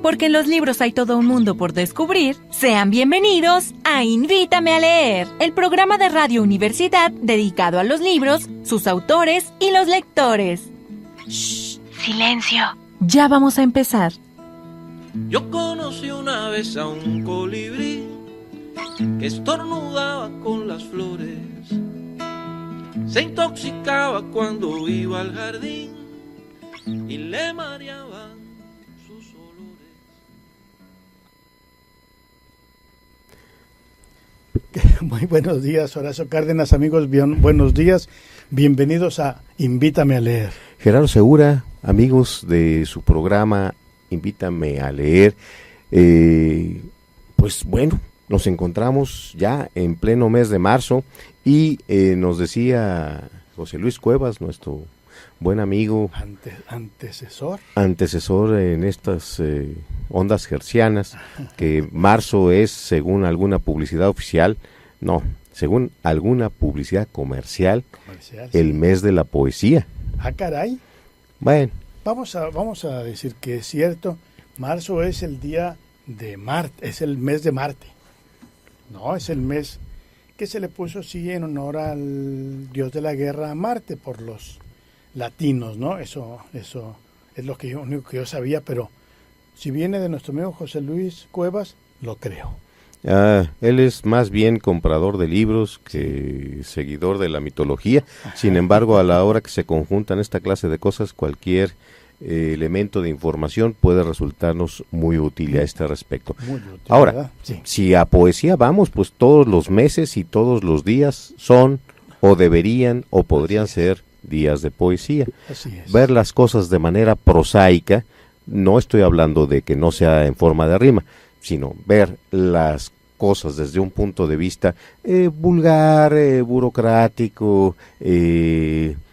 porque en los libros hay todo un mundo por descubrir, sean bienvenidos a Invítame a Leer, el programa de Radio Universidad dedicado a los libros, sus autores y los lectores. ¡Shh! ¡Silencio! Ya vamos a empezar. Yo conocí una vez a un colibrí que estornudaba con las flores, se intoxicaba cuando iba al jardín y le mareaban sus olores. Muy buenos días, Horacio Cárdenas, amigos, buenos días, bienvenidos a Invítame a Leer. Gerardo Segura, amigos de su programa Invítame a Leer, pues bueno, nos encontramos ya en pleno mes de marzo y nos decía José Luis Cuevas, nuestro buen amigo, antecesor en estas ondas hertzianas, que marzo es, según alguna publicidad oficial, según alguna publicidad comercial, el sí, mes de la poesía. Ah, caray. Bueno. Vamos a decir que es cierto, marzo es el día de Marte, es el mes de Marte. No, es el mes que se le puso así en honor al dios de la guerra, a Marte, por los latinos, ¿no? Eso es lo único que yo sabía, pero si viene de nuestro amigo José Luis Cuevas, lo creo. Él es más bien comprador de libros que seguidor de la mitología. Sin embargo, a la hora que se conjuntan esta clase de cosas, cualquier elemento de información puede resultarnos muy útil a este respecto. Muy útil, ahora, ¿verdad? Sí. Si a poesía vamos, pues todos los meses y todos los días son o deberían o podrían ser días de poesía. Así es. Ver las cosas de manera prosaica, no estoy hablando de que no sea en forma de rima, sino ver las cosas desde un punto de vista vulgar, burocrático,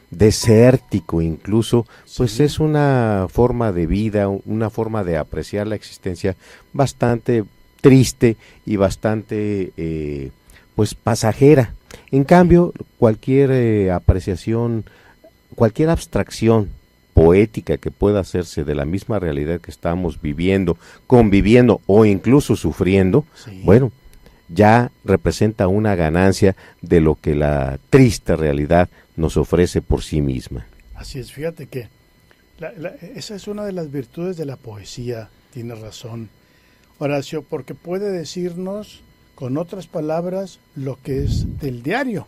desértico incluso, pues sí, es una forma de vida, una forma de apreciar la existencia bastante triste y bastante pues pasajera. En cambio, cualquier apreciación, cualquier abstracción poética que pueda hacerse de la misma realidad que estamos viviendo, conviviendo o incluso sufriendo, sí, bueno, ya representa una ganancia de lo que la triste realidad nos ofrece por sí misma. Así es, fíjate que esa es una de las virtudes de la poesía, tienes razón, Horacio, porque puede decirnos con otras palabras lo que es del diario,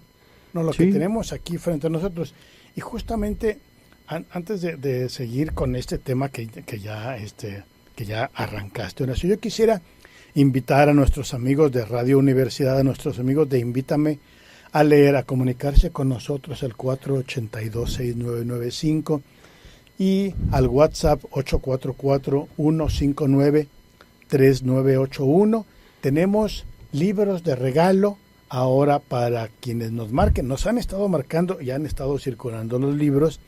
no lo sí, que tenemos aquí frente a nosotros. Y justamente antes de seguir con este tema que ya arrancaste, Horacio, yo quisiera invitar a nuestros amigos de Radio Universidad, a nuestros amigos de Invítame a Leer, a comunicarse con nosotros al 482-6995 y al WhatsApp 844-159-3981. Tenemos libros de regalo ahora para quienes nos marquen. Nos han estado marcando y han estado circulando los libros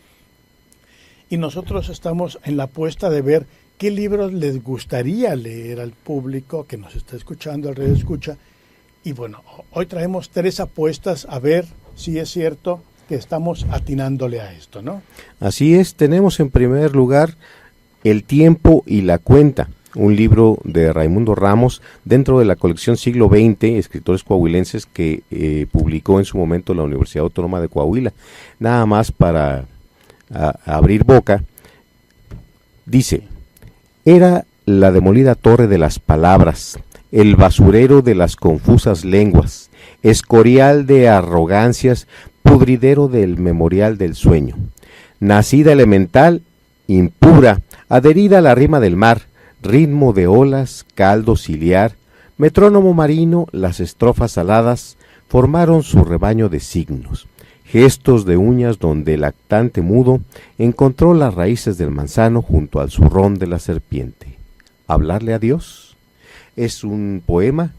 y nosotros estamos en la apuesta de ver qué libros les gustaría leer al público que nos está escuchando, al radio escucha. Y bueno, hoy traemos 3 apuestas a ver si es cierto que estamos atinándole a esto, ¿no? Así es, tenemos en primer lugar El tiempo y la cuenta, un libro de Raimundo Ramos dentro de la colección Siglo XX, escritores coahuilenses que publicó en su momento la Universidad Autónoma de Coahuila. Nada más para abrir boca, dice: era la demolida torre de las palabras, el basurero de las confusas lenguas, escorial de arrogancias, pudridero del memorial del sueño. Nacida elemental, impura, adherida a la rima del mar, ritmo de olas, caldo ciliar, metrónomo marino, las estrofas aladas formaron su rebaño de signos, gestos de uñas donde el lactante mudo encontró las raíces del manzano junto al zurrón de la serpiente. ¿Hablarle a Dios? Es un poema,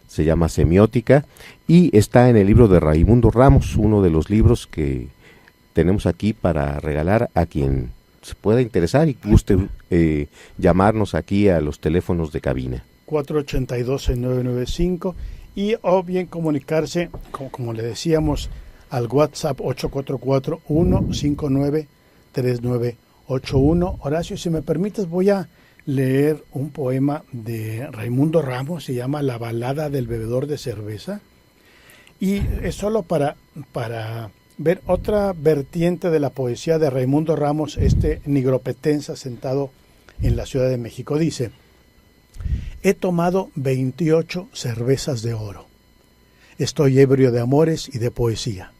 se llama Semiótica y está en el libro de Raimundo Ramos, uno de los libros que tenemos aquí para regalar a quien se pueda interesar y guste llamarnos aquí a los teléfonos de cabina. 482-6995 y o bien comunicarse, como le decíamos, al WhatsApp 844-159-3981. Horacio, si me permites, voy a leer un poema de Raimundo Ramos, se llama La balada del bebedor de cerveza, y es solo para ver otra vertiente de la poesía de Raimundo Ramos, nigropetense sentado en la Ciudad de México. Dice: he tomado 28 cervezas de oro, estoy ebrio de amores y de poesía,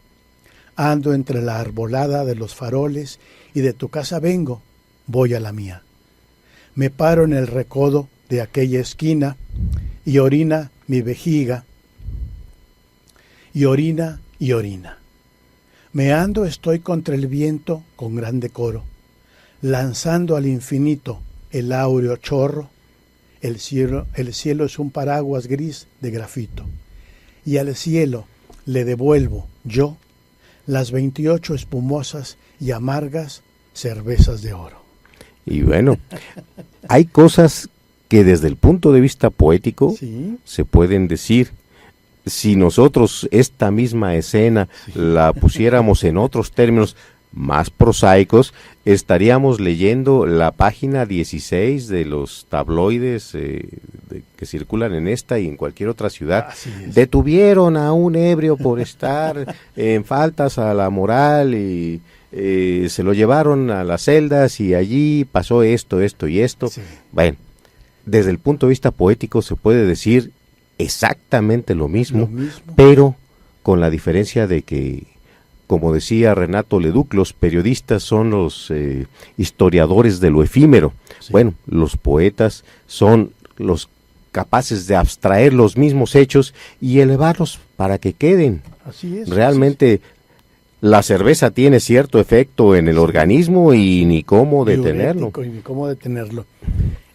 ando entre la arbolada de los faroles y de tu casa vengo, voy a la mía. Me paro en el recodo de aquella esquina y orina mi vejiga, y orina y orina. Meando estoy contra el viento con gran decoro, lanzando al infinito el áureo chorro. El cielo es un paraguas gris de grafito, y al cielo le devuelvo yo las 28 espumosas y amargas cervezas de oro. Y bueno, hay cosas que desde el punto de vista poético ¿sí? se pueden decir. Si nosotros esta misma escena la pusiéramos en otros términos más prosaicos, estaríamos leyendo la página 16 de los tabloides que circulan en esta y en cualquier otra ciudad. Detuvieron a un ebrio por estar en faltas a la moral y se lo llevaron a las celdas y allí pasó esto y esto. Sí. Bueno, desde el punto de vista poético se puede decir exactamente lo mismo, pero con la diferencia de que, como decía Renato Leduc, los periodistas son los historiadores de lo efímero. Sí. Bueno, los poetas son los capaces de abstraer los mismos hechos y elevarlos para que queden. Así es. Realmente la cerveza tiene cierto efecto en el organismo y ni cómo detenerlo. Ni cómo detenerlo.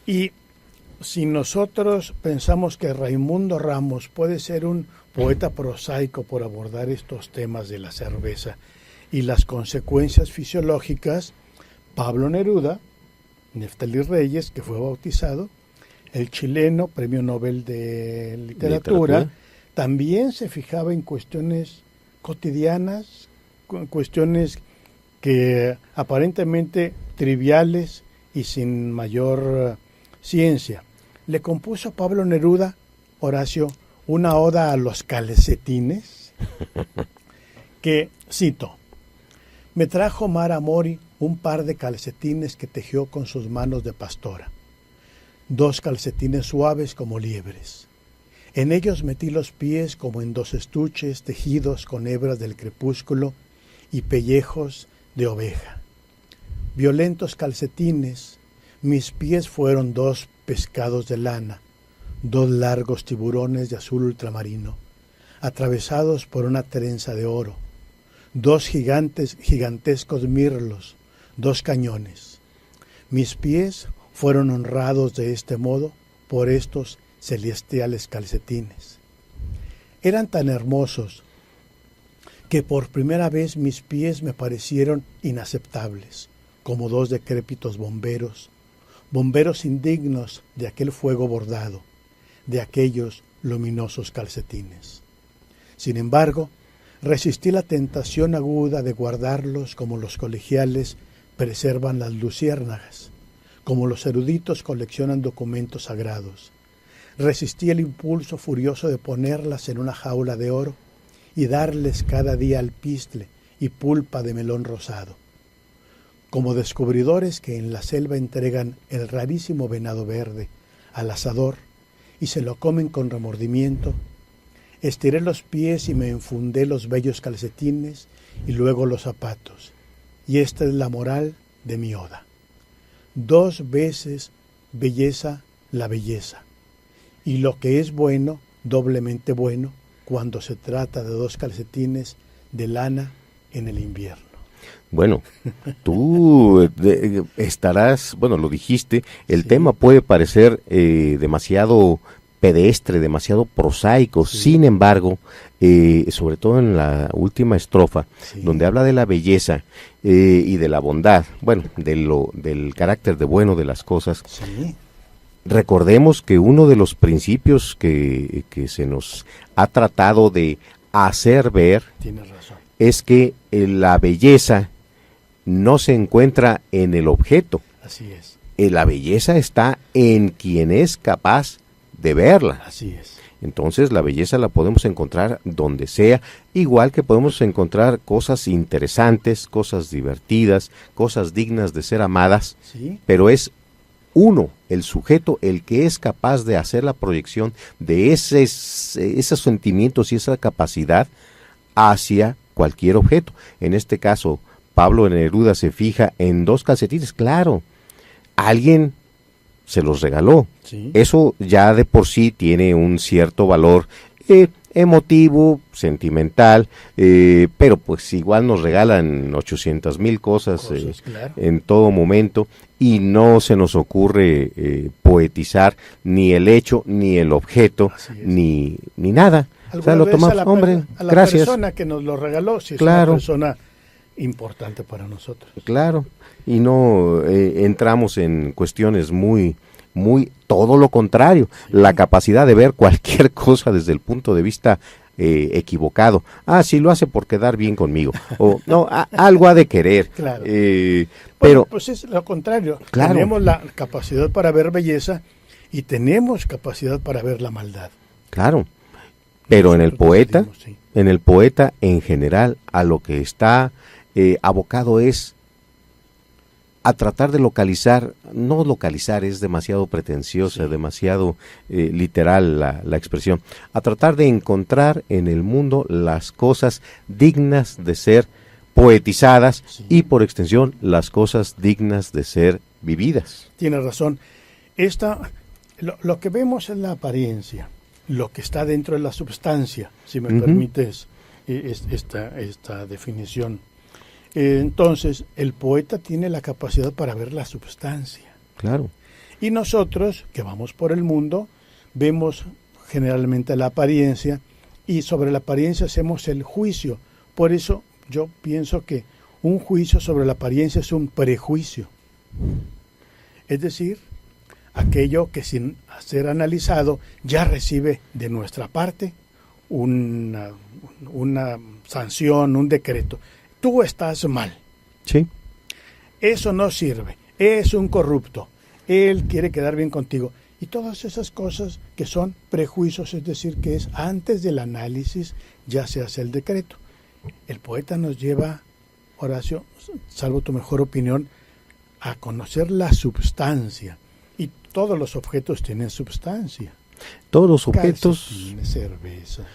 Y si nosotros pensamos que Raimundo Ramos puede ser un poeta prosaico por abordar estos temas de la cerveza y las consecuencias fisiológicas, Pablo Neruda, Neftalí Reyes, que fue bautizado, el chileno, Premio Nobel de Literatura, también se fijaba en cuestiones cotidianas, cuestiones que aparentemente triviales y sin mayor ciencia. Le compuso a Pablo Neruda, Horacio, una oda a los calcetines, que, cito: me trajo Mara Mori un par de calcetines que tejió con sus manos de pastora, 2 calcetines suaves como liebres. En ellos metí los pies como en 2 estuches tejidos con hebras del crepúsculo y pellejos de oveja. Violentos calcetines, mis pies fueron 2 pescados de lana, 2 largos tiburones de azul ultramarino, atravesados por una trenza de oro, 2 gigantescos mirlos, 2 cañones. Mis pies fueron honrados de este modo por estos celestiales calcetines. Eran tan hermosos que por primera vez mis pies me parecieron inaceptables, como 2 decrépitos bomberos indignos de aquel fuego bordado, de aquellos luminosos calcetines. Sin embargo, resistí la tentación aguda de guardarlos como los colegiales preservan las luciérnagas, como los eruditos coleccionan documentos sagrados. Resistí el impulso furioso de ponerlas en una jaula de oro y darles cada día alpiste y pulpa de melón rosado. Como descubridores que en la selva entregan el rarísimo venado verde al asador y se lo comen con remordimiento, estiré los pies y me enfundé los bellos calcetines y luego los zapatos. Y esta es la moral de mi oda. 2 veces belleza la belleza, y lo que es bueno, doblemente bueno, cuando se trata de 2 calcetines de lana en el invierno. Bueno, tú estarás, bueno, lo dijiste, el tema puede parecer demasiado pedestre, demasiado prosaico, sin embargo, sobre todo en la última estrofa, donde habla de la belleza y de la bondad, bueno, del carácter de bueno de las cosas. Recordemos que uno de los principios que se nos ha tratado de hacer ver es que la belleza no se encuentra en el objeto, así es, la belleza está en quien es capaz de verla. Así es. Entonces la belleza la podemos encontrar donde sea, igual que podemos encontrar cosas interesantes, cosas divertidas, cosas dignas de ser amadas, Sí. pero es uno, el sujeto, el que es capaz de hacer la proyección de esos sentimientos y esa capacidad hacia cualquier objeto. En este caso, Pablo Neruda se fija en 2 calcetines, claro, alguien se los regaló. Sí. Eso ya de por sí tiene un cierto valor emotivo, sentimental, pero pues igual nos regalan 800,000 cosas Claro. en todo momento y no se nos ocurre poetizar ni el hecho, ni el objeto, Así es. ni nada. O sea, lo Alguna vez tomamos, a la hombre, a la gracias. persona que nos lo regaló, si es Claro. una persona importante para nosotros. Claro, y no entramos en cuestiones muy todo lo contrario, la capacidad de ver cualquier cosa desde el punto de vista equivocado. Sí, lo hace por quedar bien conmigo, o no, algo ha de querer. Claro. Pero Bueno, pues es lo contrario. Claro. Tenemos la capacidad para ver belleza y tenemos capacidad para ver la maldad. claro, pero en el Nosotros poeta, decidimos, sí. en el poeta en general, a lo que está abocado es a tratar de localizar, no localizar, es demasiado pretenciosa, Sí. demasiado literal la expresión, a tratar de encontrar en el mundo las cosas dignas de ser poetizadas Sí. y por extensión las cosas dignas de ser vividas. Tiene razón. Lo que vemos es la apariencia, lo que está dentro de la substancia, si me Ujú. permites esta definición. Entonces, el poeta tiene la capacidad para ver la substancia. Claro, Y nosotros, que vamos por el mundo, vemos generalmente la apariencia y sobre la apariencia hacemos el juicio. Por eso yo pienso que un juicio sobre la apariencia es un prejuicio. Es decir, aquello que sin ser analizado ya recibe de nuestra parte una sanción, un decreto. Tú estás mal. sí, Eso no sirve. Es un corrupto. Él quiere quedar bien contigo. Y todas esas cosas que son prejuicios, es decir, que es antes del análisis ya se hace el decreto. El poeta nos lleva, Horacio, salvo tu mejor opinión, a conocer la substancia. Y todos los objetos tienen substancia. todos los objetos, Calcetines, cervezas.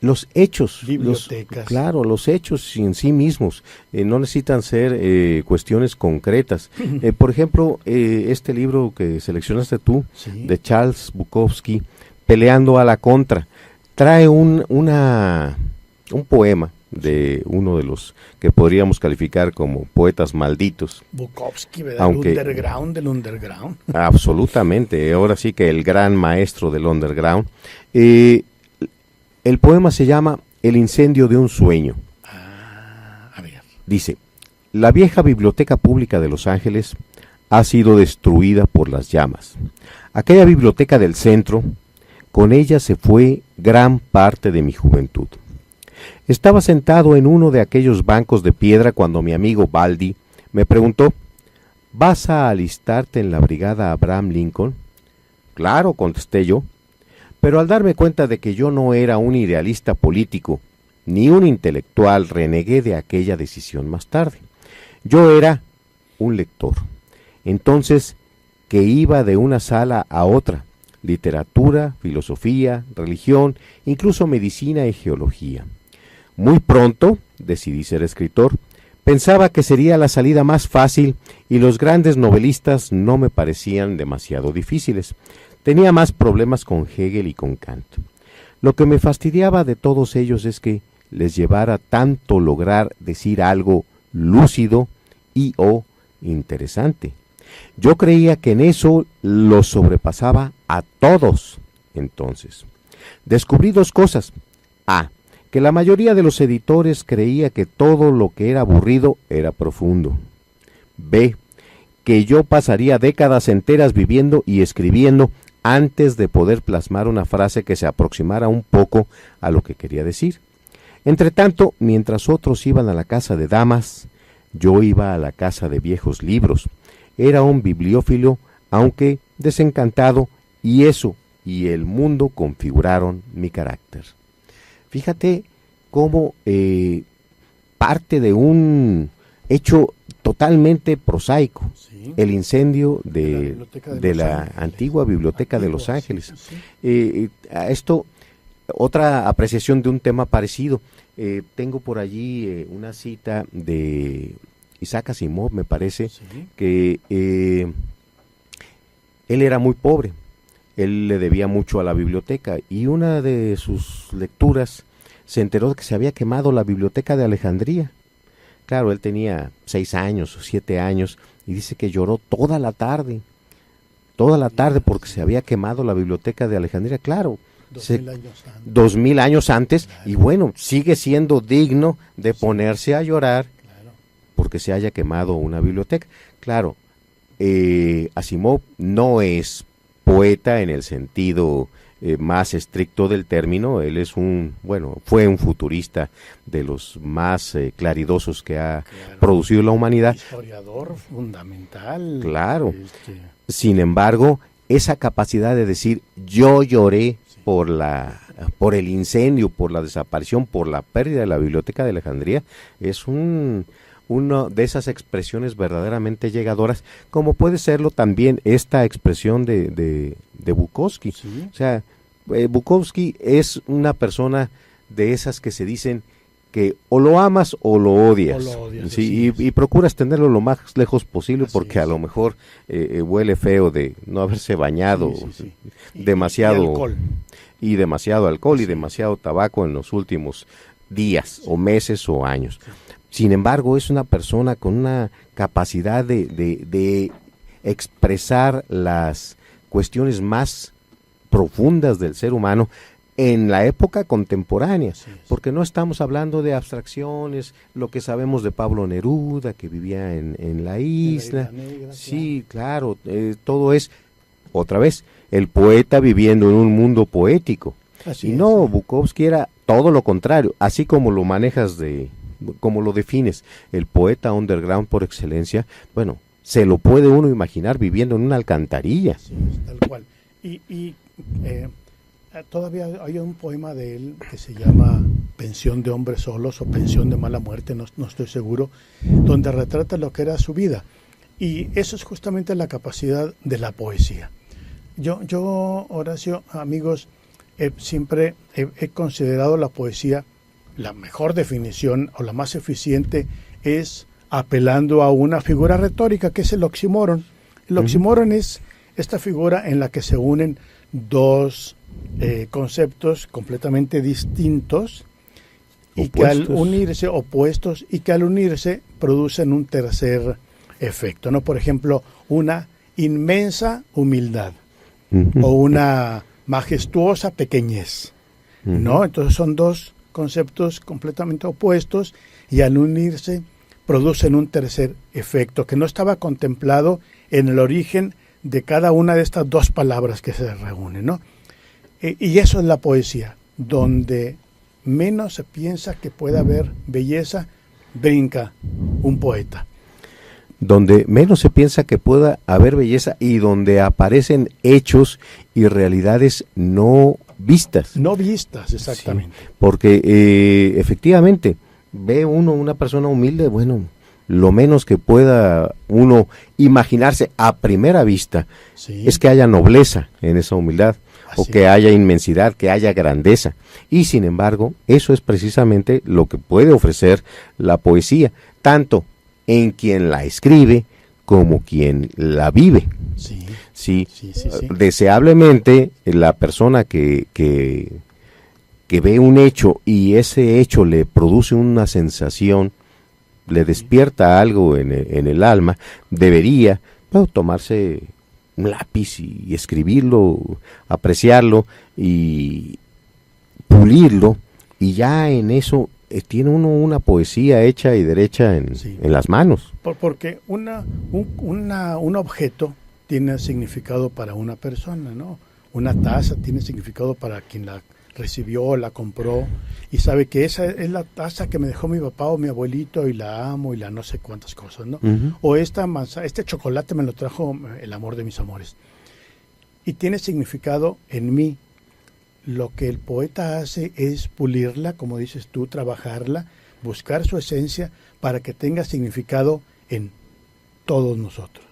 los hechos, Bibliotecas. los hechos en sí mismos no necesitan ser cuestiones concretas. Por ejemplo, este libro que seleccionaste tú, Sí. de Charles Bukowski, Peleando a la Contra, trae un poema de uno de los que podríamos calificar como poetas malditos. Bukowski, ¿verdad? Aunque- El underground del underground. Absolutamente, ahora sí que el gran maestro del underground. El poema se llama El incendio de un sueño. A ver. Dice, la vieja biblioteca pública de Los Ángeles ha sido destruida por las llamas. Aquella biblioteca del centro, con ella se fue gran parte de mi juventud. Estaba sentado en uno de aquellos bancos de piedra cuando mi amigo Baldi me preguntó, ¿vas a alistarte en la brigada Abraham Lincoln? Claro, contesté yo, pero al darme cuenta de que yo no era un idealista político, ni un intelectual, renegué de aquella decisión más tarde. Yo era un lector, entonces que iba de una sala a otra, literatura, filosofía, religión, incluso medicina y geología. Muy pronto decidí ser escritor. Pensaba que sería la salida más fácil y los grandes novelistas no me parecían demasiado difíciles. Tenía más problemas con Hegel y con Kant. Lo que me fastidiaba de todos ellos es que les llevara tanto lograr decir algo lúcido y o interesante. Yo creía que en eso los sobrepasaba a todos. Entonces, descubrí 2 cosas. A, que la mayoría de los editores creía que todo lo que era aburrido era profundo. B, que yo pasaría décadas enteras viviendo y escribiendo antes de poder plasmar una frase que se aproximara un poco a lo que quería decir. Entretanto, mientras otros iban a la casa de damas, yo iba a la casa de viejos libros. era un bibliófilo, aunque desencantado, y eso y el mundo configuraron mi carácter. Fíjate cómo parte de un hecho totalmente prosaico, Sí. el incendio De de Los la Ángeles. antigua biblioteca de Los Antigua, Ángeles. sí, sí. A esto, otra apreciación de un tema parecido. Tengo por allí una cita de Isaac Asimov, me parece, Sí. que él era muy pobre, él le debía mucho a la biblioteca, y una de sus lecturas se enteró de que se había quemado la biblioteca de Alejandría. Claro, él tenía 6 años o 7 años, y dice que lloró toda la tarde porque se había quemado la biblioteca de Alejandría. Claro, 2000 años antes. 2000 años antes, Claro. y bueno, sigue siendo digno de ponerse a llorar Claro. porque se haya quemado una biblioteca. Claro, Asimov no es poeta en el sentido más estricto del término. Él es fue un futurista de los más claridosos que ha Claro. producido la humanidad. Historiador fundamental. Claro. Sin embargo, esa capacidad de decir yo lloré por el incendio, por la desaparición, por la pérdida de la biblioteca de Alejandría, es una de esas expresiones verdaderamente llegadoras, como puede serlo también esta expresión de Bukowski. Sí. O sea, Bukowski es una persona de esas que se dicen que o lo amas o lo odias. O lo odias, Sí, así es. y procuras tenerlo lo más lejos posible, Así porque a es. lo mejor huele feo de no haberse bañado Sí, sí, sí. demasiado Y alcohol. y demasiado alcohol y Sí. demasiado tabaco en los últimos días o meses o años. Sin embargo, es una persona con una capacidad de expresar las cuestiones más profundas del ser humano en la época contemporánea, Así es. porque no estamos hablando de abstracciones, lo que sabemos de Pablo Neruda, que vivía en la isla. Negra, Sí, claro, todo es, otra vez, el poeta viviendo en un mundo poético. Así Y es, no, sí. Bukowski era todo lo contrario, así como lo manejas como lo defines, el poeta underground por excelencia. Bueno, se lo puede uno imaginar viviendo en una alcantarilla. Sí, tal cual. Y todavía hay un poema de él que se llama Pensión de hombres solos o Pensión de mala muerte, no estoy seguro, donde retrata lo que era su vida. Y eso es justamente la capacidad de la poesía. Yo Horacio, amigos, siempre he considerado la poesía, la mejor definición o la más eficiente es apelando a una figura retórica que es el oxímoron. El oxímoron es esta figura en la que se unen dos conceptos completamente distintos y que al unirse, opuestos, y que al unirse producen un tercer efecto, ¿no? Por ejemplo, una inmensa humildad o una majestuosa pequeñez, ¿no? Entonces son dos conceptos completamente opuestos y al unirse producen un tercer efecto que no estaba contemplado en el origen de cada una de estas dos palabras que se reúnen, ¿no? Y eso es la poesía, donde menos se piensa que pueda haber belleza, brinca un poeta. Donde menos se piensa que pueda haber belleza y donde aparecen hechos y realidades no vistas. No vistas, exactamente. Sí, porque efectivamente, ve uno una persona humilde, bueno, lo menos que pueda uno imaginarse a primera vista Sí. es que haya nobleza en esa humildad, o que haya inmensidad, que haya grandeza. Y sin embargo, eso es precisamente lo que puede ofrecer la poesía, tanto en quien la escribe como quien la vive. Sí. Sí, Sí, sí, sí. deseablemente la persona que ve un hecho y ese hecho le produce una sensación, le despierta algo en el alma, debería tomarse un lápiz y escribirlo, apreciarlo y pulirlo, y ya en eso tiene uno una poesía hecha y derecha en las manos. Porque un objeto tiene significado para una persona, ¿no? Una taza tiene significado para quien la recibió, la compró y sabe que esa es la taza que me dejó mi papá o mi abuelito y la amo y la no sé cuántas cosas, ¿no? Uh-huh. O este chocolate me lo trajo el amor de mis amores. Y tiene significado en mí. Lo que el poeta hace es pulirla, como dices tú, trabajarla, buscar su esencia para que tenga significado en todos nosotros,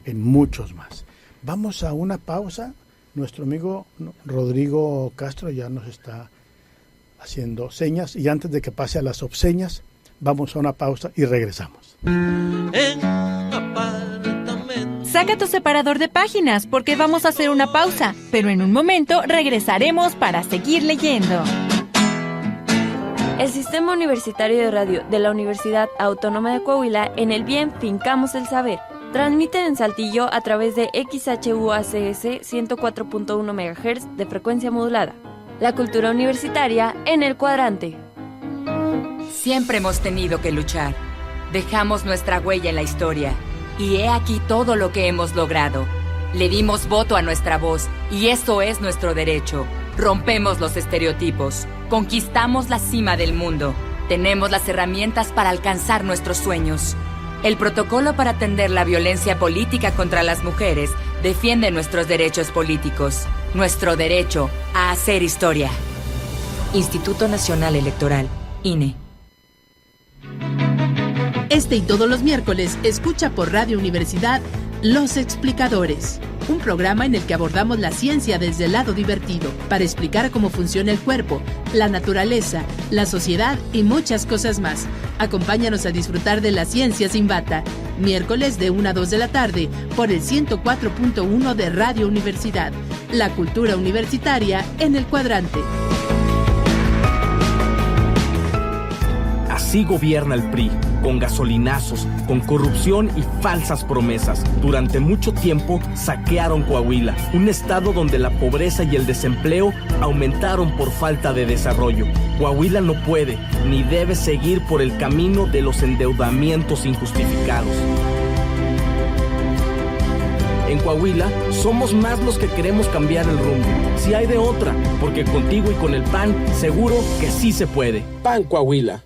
en muchos más. Vamos a una pausa. Nuestro amigo Rodrigo Castro ya nos está haciendo señas y antes de que pase a las obseñas, vamos a una pausa y regresamos. Saca tu separador de páginas porque vamos a hacer una pausa, pero en un momento regresaremos para seguir leyendo. El Sistema Universitario de Radio de la Universidad Autónoma de Coahuila, en el bien Fincamos el Saber, transmiten en Saltillo a través de XHUACS 104.1 MHz de frecuencia modulada. La cultura universitaria en el cuadrante. Siempre hemos tenido que luchar. Dejamos nuestra huella en la historia. Y he aquí todo lo que hemos logrado. Le dimos voto a nuestra voz, y eso es nuestro derecho. Rompemos los estereotipos. Conquistamos la cima del mundo. Tenemos las herramientas para alcanzar nuestros sueños. El protocolo para atender la violencia política contra las mujeres defiende nuestros derechos políticos. Nuestro derecho a hacer historia. Instituto Nacional Electoral, INE. Este y todos los miércoles escucha por Radio Universidad Los Explicadores, un programa en el que abordamos la ciencia desde el lado divertido, para explicar cómo funciona el cuerpo, la naturaleza, la sociedad y muchas cosas más. Acompáñanos a disfrutar de la ciencia sin bata, miércoles de 1 a 2 de la tarde, por el 104.1 de Radio Universidad, la cultura universitaria en el cuadrante. Así gobierna el PRI, con gasolinazos, con corrupción y falsas promesas. Durante mucho tiempo saquearon Coahuila, un estado donde la pobreza y el desempleo aumentaron por falta de desarrollo. Coahuila no puede ni debe seguir por el camino de los endeudamientos injustificados. En Coahuila somos más los que queremos cambiar el rumbo. Si hay de otra, porque contigo y con el PAN seguro que sí se puede. PAN Coahuila.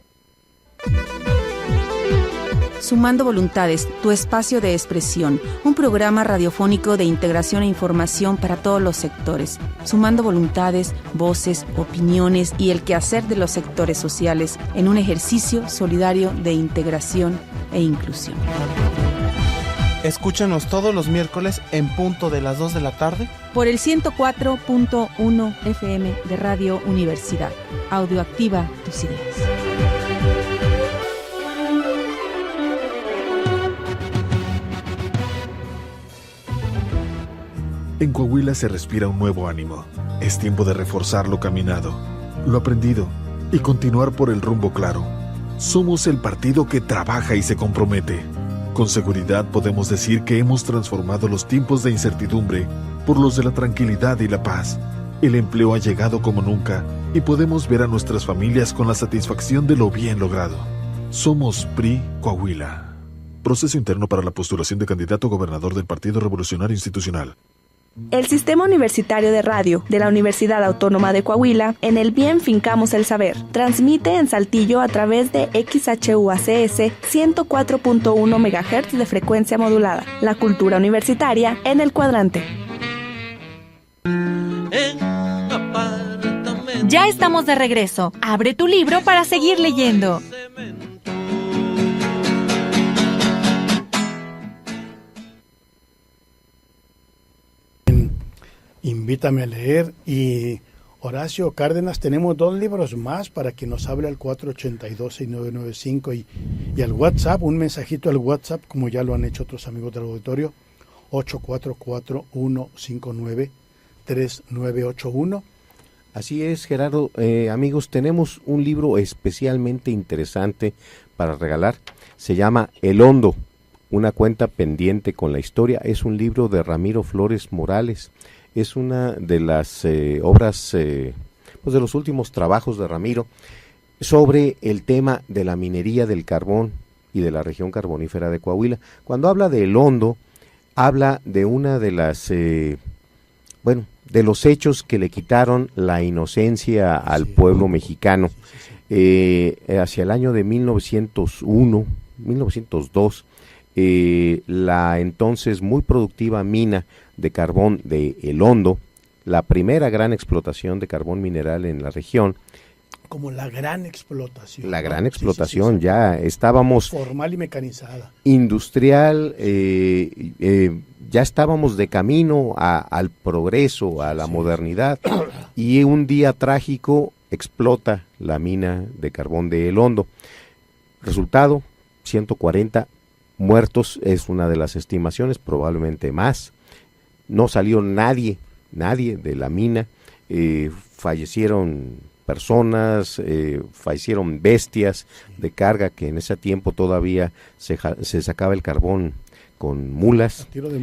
Sumando Voluntades, tu espacio de expresión, un programa radiofónico de integración e información para todos los sectores. Sumando voluntades, voces, opiniones y el quehacer de los sectores sociales en un ejercicio solidario de integración e inclusión. Escúchanos todos los miércoles en punto de las 2 de la tarde por el 104.1 FM de Radio Universidad. Audioactiva tus ideas. En Coahuila se respira un nuevo ánimo. Es tiempo de reforzar lo caminado, lo aprendido y continuar por el rumbo claro. Somos el partido que trabaja y se compromete. Con seguridad podemos decir que hemos transformado los tiempos de incertidumbre por los de la tranquilidad y la paz. El empleo ha llegado como nunca y podemos ver a nuestras familias con la satisfacción de lo bien logrado. Somos PRI Coahuila. Proceso interno para la postulación de candidato a gobernador del Partido Revolucionario Institucional. El Sistema Universitario de Radio de la Universidad Autónoma de Coahuila, en el bien Fincamos el Saber, transmite en Saltillo a través de XHUACS 104.1 MHz de frecuencia modulada. La cultura universitaria en el cuadrante. Ya estamos de regreso. Abre tu libro para seguir leyendo. Invítame a leer. Y Horacio Cárdenas, tenemos 2 libros más para que nos hable al 482-6995 y al WhatsApp, un mensajito al WhatsApp, como ya lo han hecho otros amigos del auditorio, 844-159-3981. Así es, Gerardo. Amigos, tenemos un libro especialmente interesante para regalar. Se llama El Hondo, una cuenta pendiente con la historia. Es un libro de Ramiro Flores Morales. Es una de las obras, pues de los últimos trabajos de Ramiro, sobre el tema de la minería del carbón y de la región carbonífera de Coahuila. Cuando habla de El Hondo, habla de una de las de los hechos que le quitaron la inocencia al pueblo mexicano. Hacia el año de 1902, la entonces muy productiva mina de carbón de El Hondo, la primera gran explotación de carbón mineral en la región. Como la gran explotación. La gran explotación, sí, ya estábamos... Formal y mecanizada. Industrial, ya estábamos de camino al progreso, a la modernidad, y un día trágico explota la mina de carbón de El Hondo. Resultado, 140 muertos, es una de las estimaciones, probablemente más. No salió nadie de la mina, fallecieron personas, fallecieron bestias de carga, que en ese tiempo todavía se sacaba el carbón con mulas, a tiro de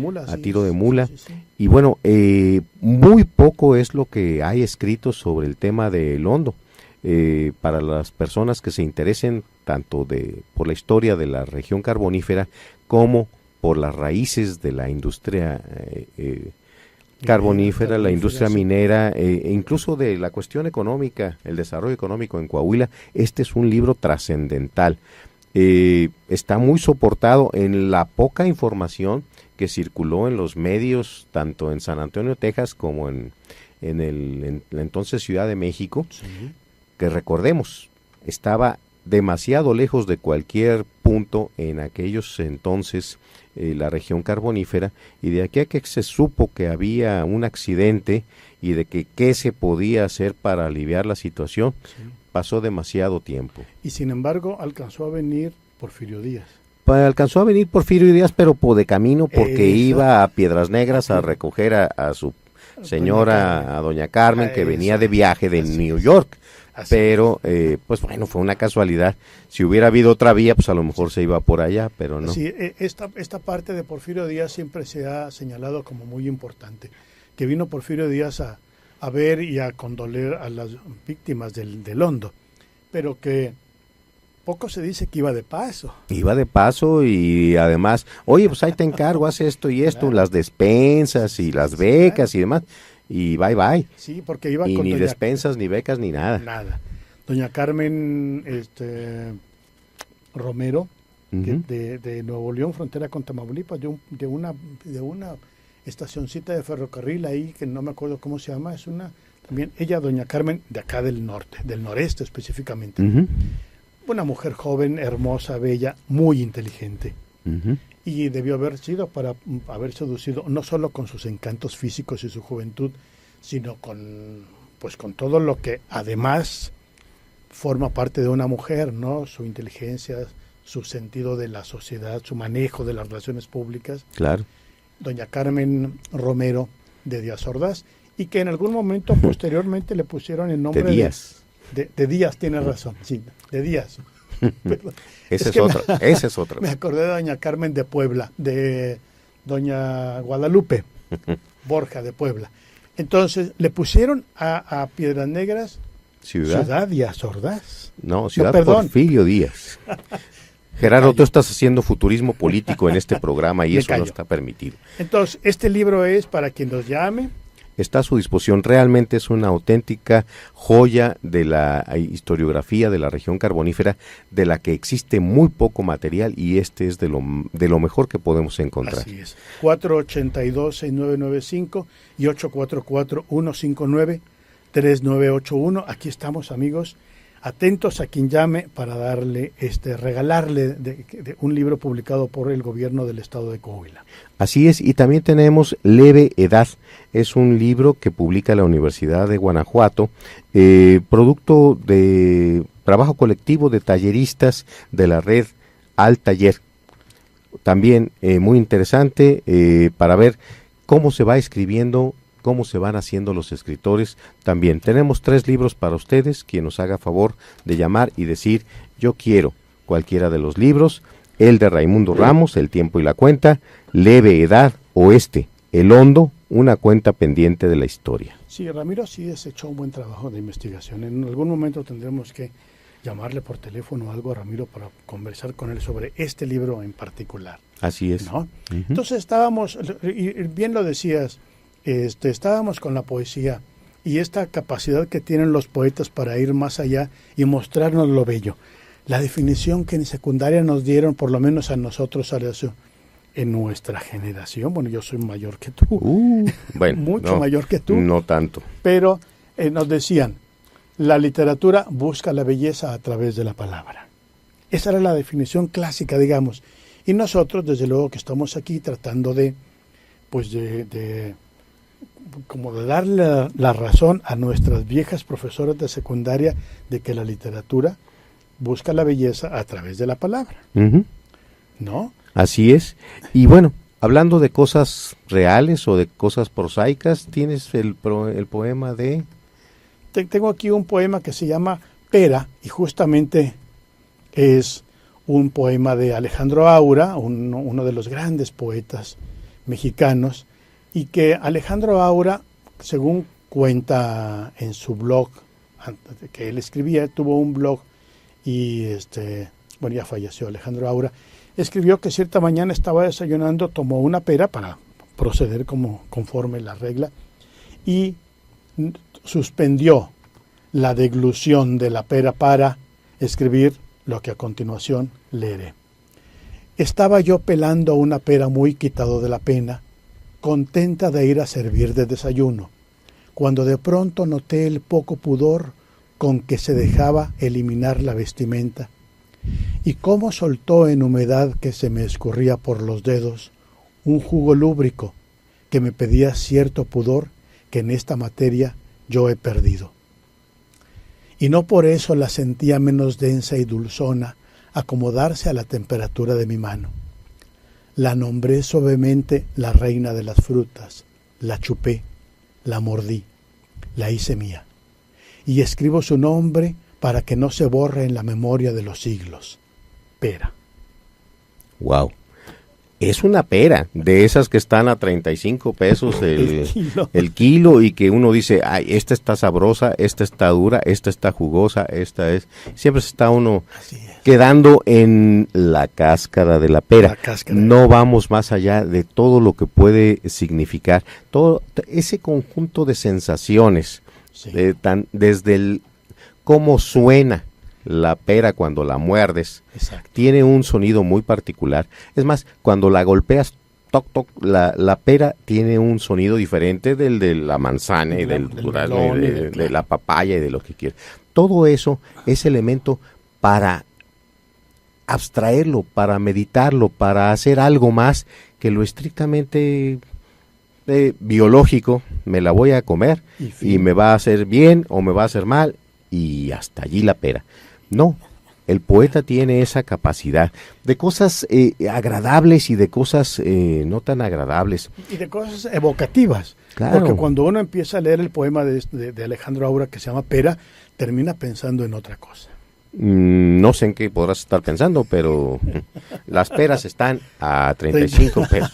mula, sí. Y bueno, muy poco es lo que hay escrito sobre el tema de El Hondo. Para las personas que se interesen tanto por la historia de la región carbonífera como por las raíces de la industria carbonífera, la industria minera, e incluso de la cuestión económica, el desarrollo económico en Coahuila, este es un libro trascendental. Está muy soportado en la poca información que circuló en los medios, tanto en San Antonio, Texas, como en la entonces Ciudad de México, que recordemos, estaba demasiado lejos de cualquier punto en aquellos entonces, la región carbonífera, y de aquí a que se supo que había un accidente y de que qué se podía hacer para aliviar la situación, pasó demasiado tiempo. Y sin embargo alcanzó a venir Porfirio Díaz. Alcanzó a venir Porfirio Díaz, pero de camino, porque iba a Piedras Negras a recoger a su señora, a doña Carmen, que venía de viaje de New York. Pero, pues bueno, fue una casualidad. Si hubiera habido otra vía, pues a lo mejor se iba por allá, pero no. Sí, esta parte de Porfirio Díaz siempre se ha señalado como muy importante, que vino Porfirio Díaz a ver y a condoler a las víctimas del Hondo, pero que poco se dice que iba de paso. Iba de paso y además, oye, pues ahí te encargo, haz esto y esto, claro, las despensas y las becas, claro, y demás. Y bye. Sí, porque iba y con ni despensas, ni becas, ni nada. Nada. Doña Carmen Romero, de Nuevo León, frontera con Tamaulipas, de una estacioncita de ferrocarril ahí, que no me acuerdo cómo se llama, también ella, Doña Carmen, de acá del norte, del noreste específicamente. Una mujer joven, hermosa, bella, muy inteligente. Y debió haber sido para haber seducido no solo con sus encantos físicos y su juventud, sino con todo lo que además forma parte de una mujer, ¿no? Su inteligencia, su sentido de la sociedad, su manejo de las relaciones públicas. Claro. Doña Carmen Romero de Díaz Ordaz, y que en algún momento posteriormente le pusieron el nombre de Díaz. De Díaz, tiene razón, sí, de Díaz. Ese es otro. Me acordé de Doña Carmen de Puebla, de Doña Guadalupe Borja de Puebla. Entonces le pusieron a Piedras Negras Ciudad Díaz Ordaz. No, Porfirio Díaz. Gerardo, tú estás haciendo futurismo político en este programa y eso no está permitido. Entonces, este libro es para quien nos llame. Está a su disposición, realmente es una auténtica joya de la historiografía de la región carbonífera, de la que existe muy poco material, y este es de lo mejor que podemos encontrar. Así es, 482-6995 y 844-159-3981, aquí estamos, amigos, atentos a quien llame para regalarle de un libro publicado por el gobierno del estado de Coahuila. Así es, y también tenemos Leve Edad, es un libro que publica la Universidad de Guanajuato, producto de trabajo colectivo de talleristas de la red Al Taller. También muy interesante para ver cómo se va escribiendo, cómo se van haciendo los escritores. También tenemos 3 libros para ustedes, quien nos haga favor de llamar y decir, yo quiero cualquiera de los libros, el de Raimundo Ramos, El tiempo y la cuenta, Leve Edad, o El Hondo, una cuenta pendiente de la historia. Sí, Ramiro sí has hecho un buen trabajo de investigación. En algún momento tendremos que llamarle por teléfono o algo a Ramiro para conversar con él sobre este libro en particular. Así es. ¿No? Entonces estábamos, y bien lo decías, estábamos con la poesía y esta capacidad que tienen los poetas para ir más allá y mostrarnos lo bello. La definición que en secundaria nos dieron, por lo menos a nosotros, Horacio, en nuestra generación, bueno, yo soy mayor que tú, bueno, mucho mayor que tú. No tanto. Pero nos decían, la literatura busca la belleza a través de la palabra. Esa era la definición clásica, digamos. Y nosotros, desde luego que estamos aquí tratando de darle la razón a nuestras viejas profesoras de secundaria de que la literatura busca la belleza a través de la palabra. Uh-huh. ¿No? Así es. Y bueno, hablando de cosas reales o de cosas prosaicas, ¿tienes el poema de...? Tengo aquí un poema que se llama Pera, y justamente es un poema de Alejandro Aura, uno de los grandes poetas mexicanos, y que Alejandro Aura, según cuenta en su blog, que él escribía, tuvo un blog, y ya falleció Alejandro Aura, escribió que cierta mañana estaba desayunando, tomó una pera para proceder conforme la regla, y suspendió la deglución de la pera para escribir lo que a continuación leeré. Estaba yo pelando una pera muy quitado de la pena, contenta de ir a servir de desayuno, cuando de pronto noté el poco pudor con que se dejaba eliminar la vestimenta, y cómo soltó en humedad que se me escurría por los dedos un jugo lúbrico que me pedía cierto pudor que en esta materia yo he perdido. Y no por eso la sentía menos densa y dulzona acomodarse a la temperatura de mi mano. La nombré suavemente la reina de las frutas, la chupé, la mordí, la hice mía, y escribo su nombre para que no se borre en la memoria de los siglos. Pera. Wow. Es una pera, de esas que están a 35 pesos el kilo, y que uno dice, ay, esta está sabrosa, esta está dura, esta está jugosa, esta es... Siempre se está uno quedando en la cáscara de la pera. No vamos más allá de todo lo que puede significar. Todo ese conjunto de sensaciones, desde cómo suena la pera cuando la muerdes. Exacto. Tiene un sonido muy particular. Es más, cuando la golpeas, toc, toc, la pera tiene un sonido diferente del de la manzana y del durazno y de la papaya y de lo que quieras. Todo eso es elemento para abstraerlo, para meditarlo, para hacer algo más que lo estrictamente biológico. Me la voy a comer y me va a hacer bien o me va a hacer mal, y hasta allí la pera. No, el poeta tiene esa capacidad de cosas agradables y de cosas no tan agradables. Y de cosas evocativas. Claro. Porque cuando uno empieza a leer el poema de Alejandro Aura, que se llama Pera, termina pensando en otra cosa. No sé en qué podrás estar pensando, pero las peras están a 35 pesos.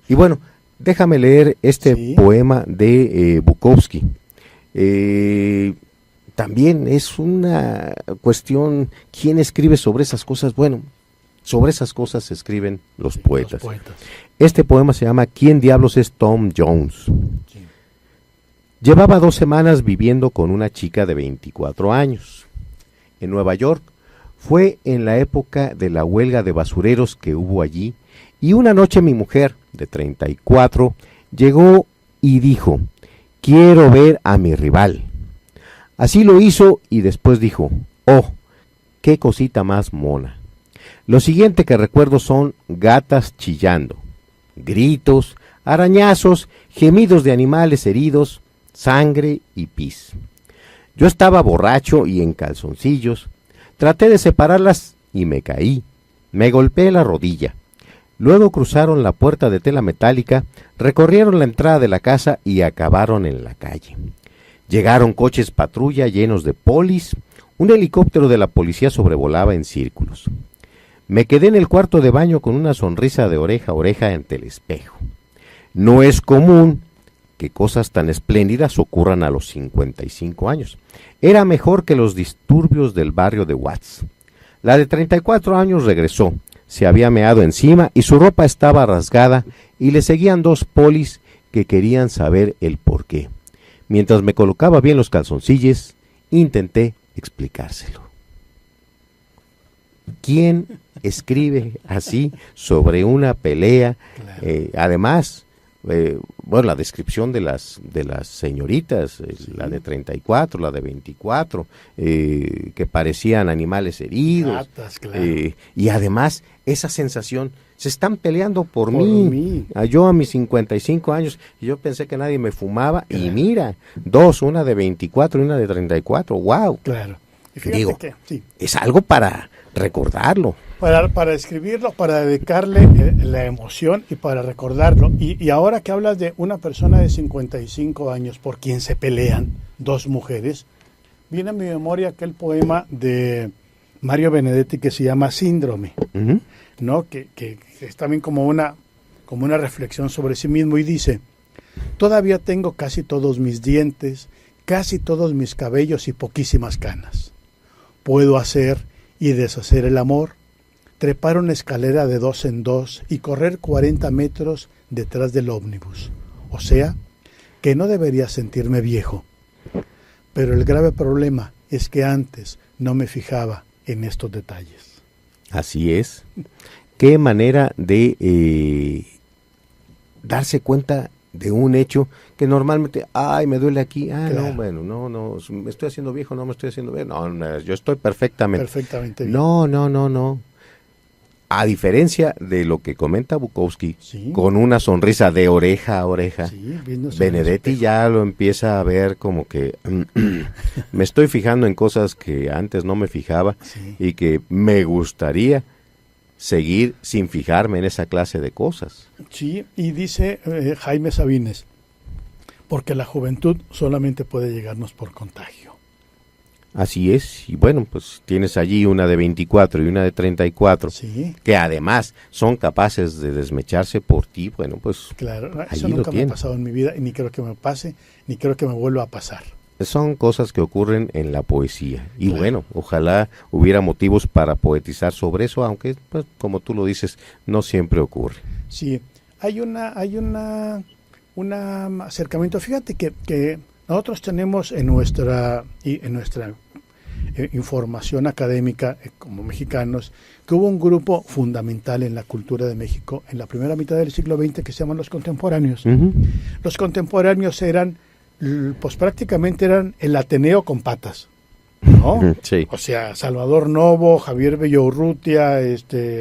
Y bueno, déjame leer este poema de Bukowski. También es una cuestión, ¿quién escribe sobre esas cosas? Bueno, sobre esas cosas se escriben los poetas. Este poema se llama ¿Quién diablos es Tom Jones? Sí. Llevaba 2 semanas viviendo con una chica de 24 años. En Nueva York, fue en la época de la huelga de basureros que hubo allí, y una noche mi mujer, de 34, llegó y dijo, quiero ver a mi rival. Así lo hizo y después dijo, oh, qué cosita más mona. Lo siguiente que recuerdo son gatas chillando, gritos, arañazos, gemidos de animales heridos, sangre y pis. Yo estaba borracho y en calzoncillos, traté de separarlas y me caí, me golpeé la rodilla. Luego cruzaron la puerta de tela metálica, recorrieron la entrada de la casa y acabaron en la calle. Llegaron coches patrulla llenos de polis, un helicóptero de la policía sobrevolaba en círculos. Me quedé en el cuarto de baño con una sonrisa de oreja a oreja ante el espejo. No es común que cosas tan espléndidas ocurran a los 55 años. Era mejor que los disturbios del barrio de Watts. La de 34 años regresó, se había meado encima y su ropa estaba rasgada y le seguían 2 polis que querían saber el por qué. Mientras me colocaba bien los calzoncillos, intenté explicárselo. ¿Quién escribe así sobre una pelea? Claro. Además, bueno, la descripción de las señoritas, la de 34, la de 24, que parecían animales heridos. Gatas, claro. Y además, esa sensación, se están peleando por mí. Yo a mis 55 años, y yo pensé que nadie me fumaba, claro. Y mira, dos, una de 24 y una de 34, wow. Claro. Y fíjate, digo, que, sí, es algo para recordarlo. Para escribirlo, para dedicarle la emoción y para recordarlo. Y ahora que hablas de una persona de 55 años por quien se pelean dos mujeres, viene a mi memoria aquel poema de Mario Benedetti que se llama Síndrome, uh-huh. ¿No? Que es también como una reflexión sobre sí mismo y dice: todavía tengo casi todos mis dientes, casi todos mis cabellos y poquísimas canas. Puedo hacer y deshacer el amor, trepar una escalera de 2 en 2 y correr 40 metros detrás del ómnibus. O sea, que no debería sentirme viejo. Pero el grave problema es que antes no me fijaba en estos detalles. Así es. Qué manera de darse cuenta de un hecho que normalmente, ay, me duele aquí, claro. No, bueno, no, me estoy haciendo viejo, no me estoy haciendo viejo, no, yo estoy perfectamente bien. No. A diferencia de lo que comenta Bukowski, sí. Con una sonrisa de oreja a oreja, sí, Benedetti ya lo empieza a ver como que me estoy fijando en cosas que antes no me fijaba, sí. Y que me gustaría seguir sin fijarme en esa clase de cosas. Sí, y dice Jaime Sabines, porque la juventud solamente puede llegarnos por contagio. Así es, y bueno, pues tienes allí una de 24 y una de 34, sí. Que además son capaces de desmecharse por ti, bueno, pues claro, eso nunca me ha pasado en mi vida, y ni creo que me pase, ni creo que me vuelva a pasar. Son cosas que ocurren en la poesía, y claro. Bueno, ojalá hubiera motivos para poetizar sobre eso, aunque, pues, como tú lo dices, no siempre ocurre. Sí, hay un acercamiento, fíjate que nosotros tenemos en nuestra información académica como mexicanos que hubo un grupo fundamental en la cultura de México en la primera mitad del siglo XX que se llaman los contemporáneos. Uh-huh. Los contemporáneos eran, pues prácticamente eran el Ateneo con patas, ¿no? Sí. O sea, Salvador Novo, Javier Villaurrutia,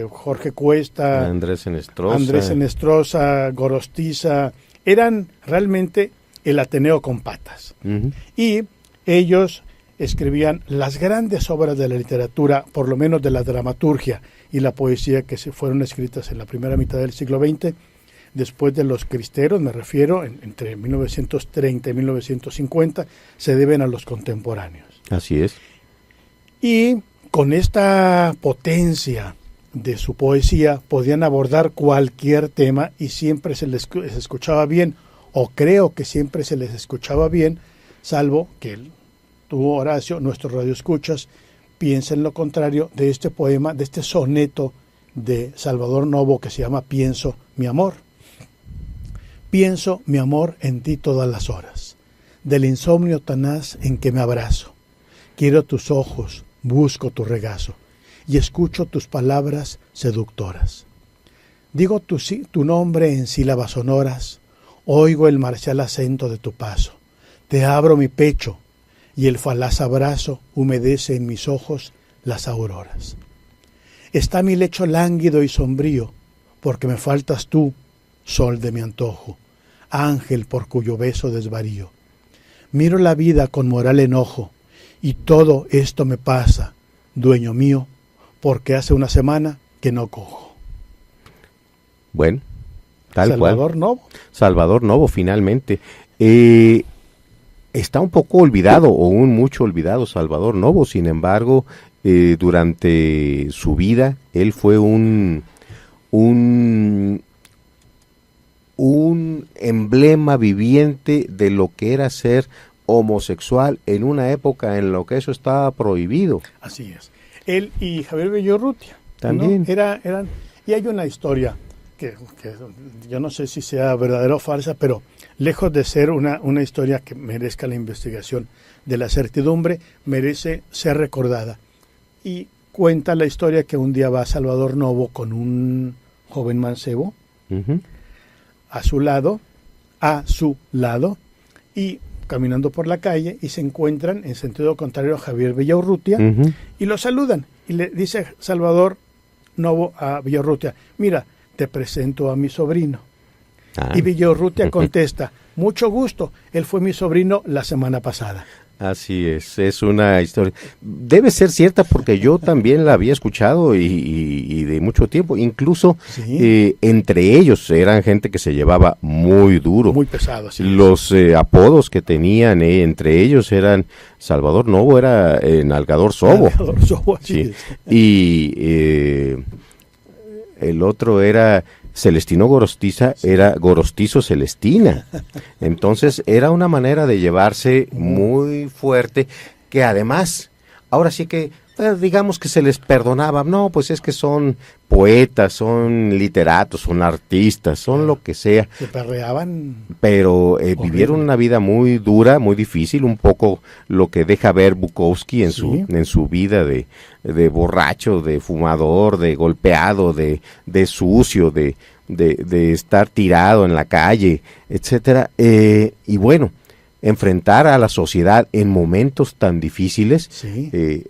Jorge Cuesta, Andrés Enestrosa, Gorostiza, eran realmente el Ateneo con patas. Uh-huh. Y ellos escribían las grandes obras de la literatura, por lo menos de la dramaturgia y la poesía que se fueron escritas en la primera mitad del siglo XX, después de los cristeros, me refiero, entre 1930 y 1950, se deben a los contemporáneos. Así es. Y con esta potencia de su poesía podían abordar cualquier tema y siempre se les escuchaba bien, o creo que siempre se les escuchaba bien, salvo que tú, Horacio, nuestros radioescuchas, piensen lo contrario de este poema, de este soneto de Salvador Novo que se llama Pienso, mi amor. Pienso, mi amor, en ti todas las horas, del insomnio tenaz en que me abrazo. Quiero tus ojos, busco tu regazo, y escucho tus palabras seductoras. Digo tu nombre en sílabas sonoras, oigo el marcial acento de tu paso, te abro mi pecho, y el falaz abrazo humedece en mis ojos las auroras. Está mi lecho lánguido y sombrío, porque me faltas tú, sol de mi antojo, ángel por cuyo beso desvarío. Miro la vida con moral enojo, y todo esto me pasa, dueño mío, porque hace una semana que no cojo. Bueno, tal Salvador Novo. Salvador Novo, finalmente. Está un poco olvidado, o un mucho olvidado Salvador Novo, sin embargo, durante su vida, él fue un emblema viviente de lo que era ser homosexual en una época en la que eso estaba prohibido. Así es. Él y Javier Villaurrutia también, ¿no? eran, y hay una historia que yo no sé si sea verdadera o falsa, pero lejos de ser una historia que merezca la investigación de la certidumbre, merece ser recordada. Y cuenta la historia que un día va Salvador Novo con un joven mancebo a su lado, y caminando por la calle, y se encuentran en sentido contrario a Javier Villaurrutia, y lo saludan, y le dice Salvador Novo a Villaurrutia: mira, te presento a mi sobrino. Y Villaurrutia contesta: mucho gusto, él fue mi sobrino la semana pasada. Así es una historia. Debe ser cierta porque yo también la había escuchado y de mucho tiempo. Incluso entre ellos eran gente que se llevaba muy duro. Muy pesado, sí. Los apodos que tenían entre ellos eran: Salvador Novo era Nalgador Sobo. Nalgador Sobo, sí. Y el otro era Celestino Gorostiza, era Gorostizo Celestina. Entonces era una manera de llevarse muy fuerte, que además, ahora sí que, digamos que se les perdonaba. No, pues es que son poetas, son literatos, son artistas, son lo que sea. Se perreaban. Pero vivieron una vida muy dura, muy difícil, un poco lo que deja ver Bukowski en su vida de borracho, de fumador, de golpeado, de sucio, de estar tirado en la calle, etcétera. Y bueno, enfrentar a la sociedad en momentos tan difíciles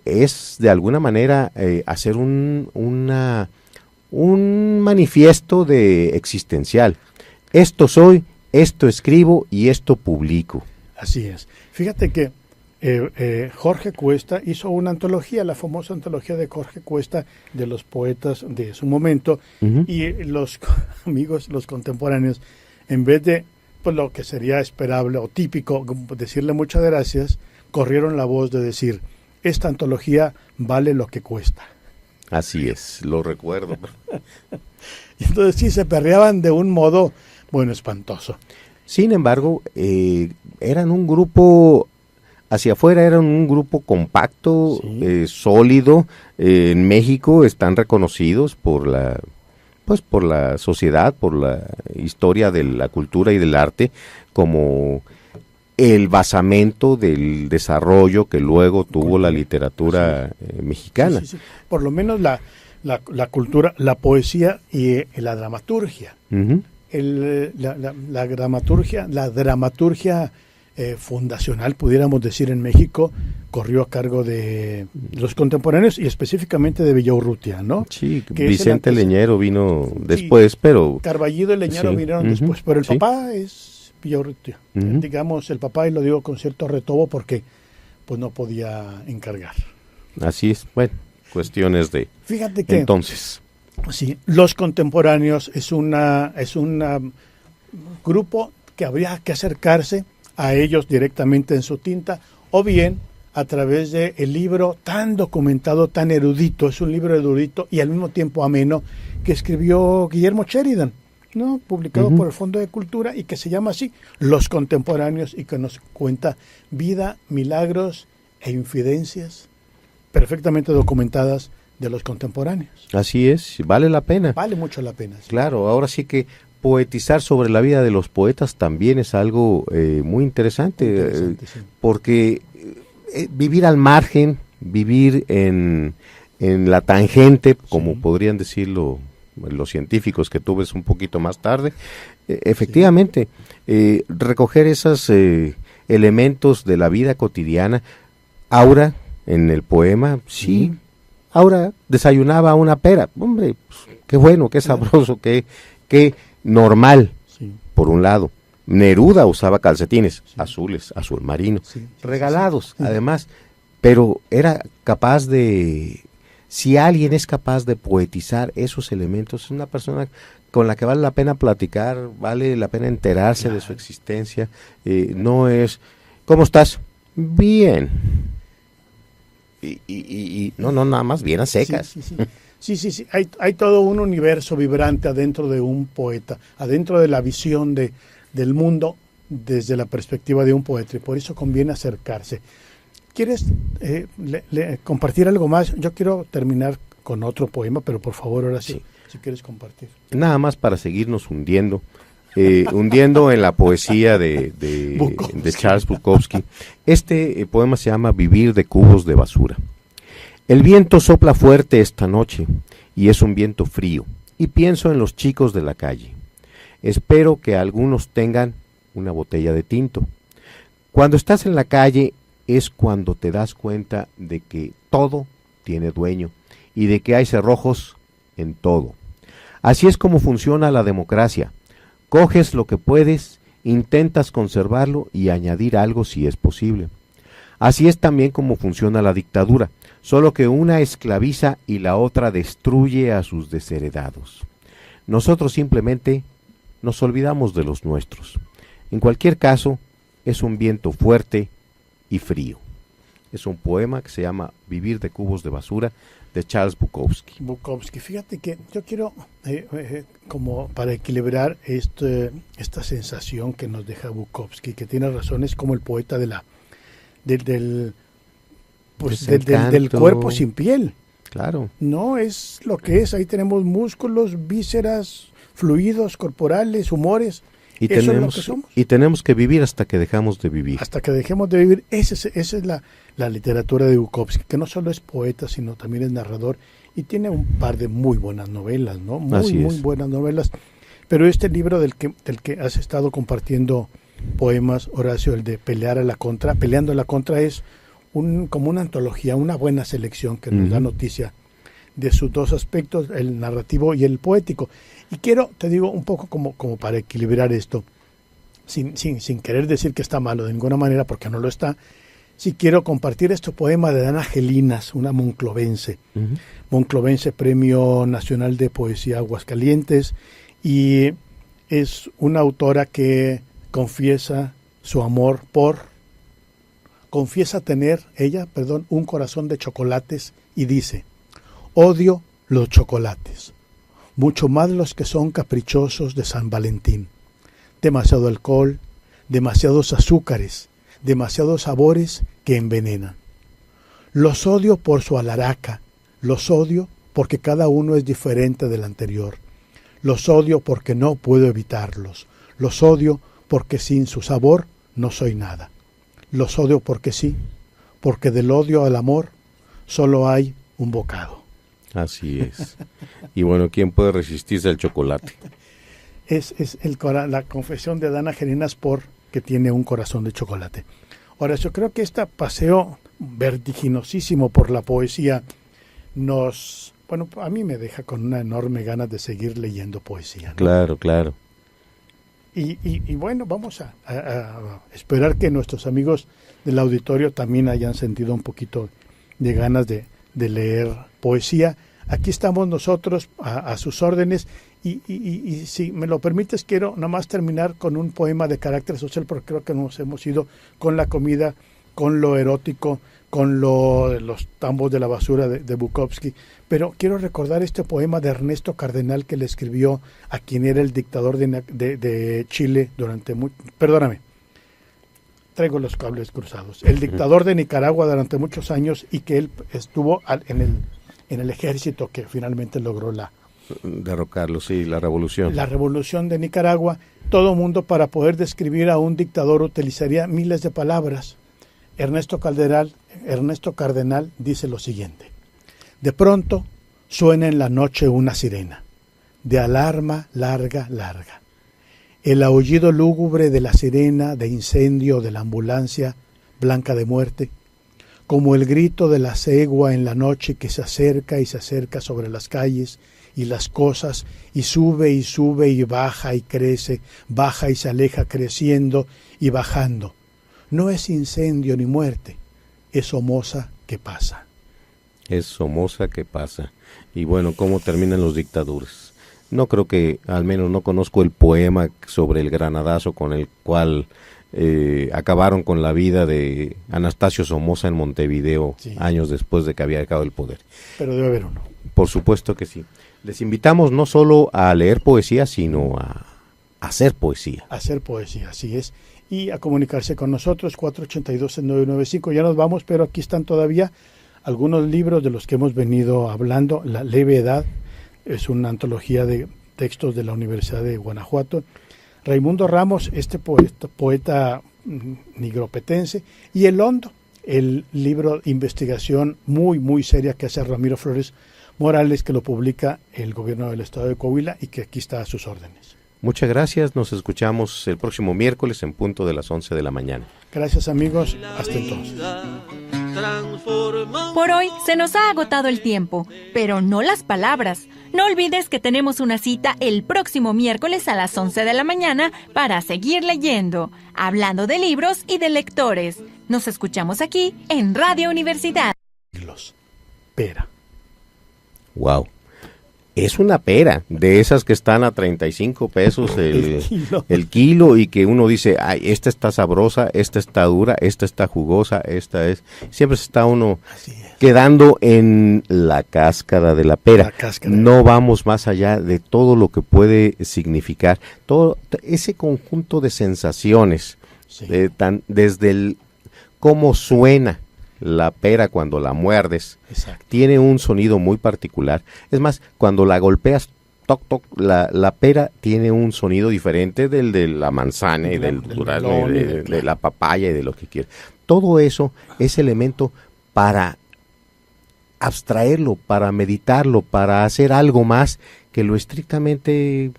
es de alguna manera hacer un manifiesto de existencial. Esto soy, esto escribo y esto publico. Así es. Fíjate que Jorge Cuesta hizo una antología, la famosa antología de Jorge Cuesta, de los poetas de su momento, y los amigos, los contemporáneos, en vez de pues lo que sería esperable o típico, decirle muchas gracias, corrieron la voz de decir: esta antología vale lo que cuesta. Así es, lo recuerdo. Y entonces sí, se perreaban de un modo, bueno, espantoso. Sin embargo, eran un grupo, hacia afuera eran un grupo compacto, sólido. En México están reconocidos por la sociedad, por la historia de la cultura y del arte, como el basamento del desarrollo que luego tuvo la literatura mexicana. Sí. Por lo menos la cultura, la poesía y la dramaturgia. La dramaturgia fundacional, pudiéramos decir, en México, corrió a cargo de los contemporáneos y específicamente de Villaurrutia, ¿no? Sí, Vicente Leñero vino después, pero... Carballido y Leñero vinieron después, pero el papá es Villaurrutia. Digamos, el papá, y lo digo con cierto retobo porque pues no podía encargar. Así es, bueno, cuestiones de... Fíjate que... Entonces... Sí, los contemporáneos es un grupo que habría que acercarse a ellos directamente en su tinta, o bien a través de el libro tan documentado, tan erudito, es un libro erudito y al mismo tiempo ameno, que escribió Guillermo Sheridan, ¿no? Publicado por el Fondo de Cultura, y que se llama así, Los Contemporáneos, y que nos cuenta vida, milagros e infidencias perfectamente documentadas de los contemporáneos. Así es, vale la pena. Vale mucho la pena. Sí. Claro, ahora sí que poetizar sobre la vida de los poetas también es algo muy interesante, porque vivir al margen, vivir en la tangente, como podrían decirlo los científicos que tú ves un poquito más tarde, efectivamente, recoger esos elementos de la vida cotidiana. Aura, en el poema, Aura desayunaba una pera. Hombre, pues, qué bueno, qué sabroso, qué normal, por un lado. Neruda usaba calcetines azules, azul marino, regalados, además, pero era capaz de... Si alguien es capaz de poetizar esos elementos, es una persona con la que vale la pena platicar, vale la pena enterarse de su existencia. No es, ¿cómo estás? Bien. Y no, nada más bien a secas. Sí. Hay todo un universo vibrante adentro de un poeta, adentro de la visión del mundo desde la perspectiva de un poeta, y por eso conviene acercarse. ¿Quieres compartir algo más? Yo quiero terminar con otro poema, pero por favor, ahora sí. si quieres compartir. Nada más para seguirnos hundiendo en la poesía de Charles Bukowski. Este poema se llama Vivir de cubos de basura. El viento sopla fuerte esta noche y es un viento frío, y pienso en los chicos de la calle. Espero que algunos tengan una botella de tinto. Cuando estás en la calle es cuando te das cuenta de que todo tiene dueño y de que hay cerrojos en todo. Así es como funciona la democracia. Coges lo que puedes, intentas conservarlo y añadir algo si es posible. Así es también como funciona la dictadura, solo que una esclaviza y la otra destruye a sus desheredados. Nosotros simplemente nos olvidamos de los nuestros. En cualquier caso, es un viento fuerte y frío. Es un poema que se llama Vivir de cubos de basura, de Charles Bukowski. Bukowski, fíjate que yo quiero, como para equilibrar esta sensación que nos deja Bukowski, que tiene razón, es como el poeta del cuerpo sin piel. Claro. No, es lo que es. Ahí tenemos músculos, vísceras, fluidos corporales, humores. Y eso es lo que somos. Y tenemos que vivir hasta que dejamos de vivir. Hasta que dejemos de vivir. Esa es la literatura de Bukowski, que no solo es poeta, sino también es narrador. Y tiene un par de muy buenas novelas, ¿no? Muy buenas novelas. Pero este libro del que has estado compartiendo poemas, Horacio, el de Peleando a la Contra, es como una antología, una buena selección que nos da noticia de sus dos aspectos, el narrativo y el poético. Y quiero, te digo, un poco como para equilibrar esto, sin querer decir que está malo de ninguna manera, porque no lo está. Sí quiero compartir este poema de Dana Gelinas, una monclovense. Monclovense, Premio Nacional de Poesía Aguascalientes, y es una autora que confiesa tener un corazón de chocolates, y dice: odio los chocolates, mucho más los que son caprichosos de San Valentín. Demasiado alcohol, demasiados azúcares, demasiados sabores que envenenan. Los odio por su alaraca, los odio porque cada uno es diferente del anterior. Los odio porque no puedo evitarlos. Los odio porque sin su sabor no soy nada. Los odio porque sí, porque del odio al amor solo hay un bocado. Así es. Y bueno, ¿quién puede resistirse al chocolate? Es la confesión de Dana Gelinas porque tiene un corazón de chocolate. Ahora, yo creo que este paseo vertiginosísimo por la poesía a mí me deja con una enorme ganas de seguir leyendo poesía, ¿no? Claro, claro. Y bueno, vamos a esperar que nuestros amigos del auditorio también hayan sentido un poquito de ganas de leer poesía. Aquí estamos nosotros a sus órdenes, y si me lo permites, quiero nada más terminar con un poema de carácter social, porque creo que nos hemos ido con la comida, con lo erótico, con los tambos de la basura de Bukowski, pero quiero recordar este poema de Ernesto Cardenal, que le escribió a quien era el dictador de Chile durante traigo los cables cruzados, el dictador de Nicaragua durante muchos años, y que él estuvo en el ejército que finalmente logró derrocarlo, sí, la revolución. La revolución de Nicaragua. Todo mundo, para poder describir a un dictador, utilizaría miles de palabras. Ernesto Cardenal dice lo siguiente: de pronto suena en la noche una sirena, de alarma larga, larga. El aullido lúgubre de la sirena de incendio de la ambulancia blanca de muerte, como el grito de la cegua en la noche que se acerca sobre las calles y las cosas, y sube y baja y crece, baja y se aleja creciendo y bajando. No es incendio ni muerte, es Somoza que pasa. Es Somoza que pasa. Y bueno, ¿cómo terminan los dictaduras? No creo que, al menos no conozco el poema sobre el granadazo con el cual acabaron con la vida de Anastasio Somoza en Montevideo, sí, años después de que había dejado el poder. Pero debe haber uno. Por supuesto que sí. Les invitamos no solo a leer poesía, sino a hacer poesía. Hacer poesía, así es. Y a comunicarse con nosotros, 482-995. Ya nos vamos, pero aquí están todavía algunos libros de los que hemos venido hablando: La levedad es una antología de textos de la Universidad de Guanajuato. Raimundo Ramos, este poeta nigropetense, y El Hondo, el libro de investigación muy, muy seria que hace Ramiro Flores Morales, que lo publica el gobierno del estado de Coahuila y que aquí está a sus órdenes. Muchas gracias, nos escuchamos el próximo miércoles en punto de las 11 de la mañana. Gracias amigos, hasta entonces. Por hoy se nos ha agotado el tiempo, pero no las palabras. No olvides que tenemos una cita el próximo miércoles a las 11 de la mañana para seguir leyendo, hablando de libros y de lectores. Nos escuchamos aquí en Radio Universidad. Pera. Wow. Es una pera, de esas que están a 35 pesos el kilo y que uno dice, ay, esta está sabrosa, esta está dura, esta está jugosa, esta es... Siempre se está uno quedando en la cáscara de la pera. No vamos más allá de todo lo que puede significar. Todo ese conjunto de sensaciones, desde el cómo suena la pera cuando la muerdes. Exacto. Tiene un sonido muy particular. Es más, cuando la golpeas, toc, toc, la pera tiene un sonido diferente del de la manzana y del durazno, de la papaya y de lo que quieras. Todo eso es elemento para abstraerlo, para meditarlo, para hacer algo más que lo estrictamente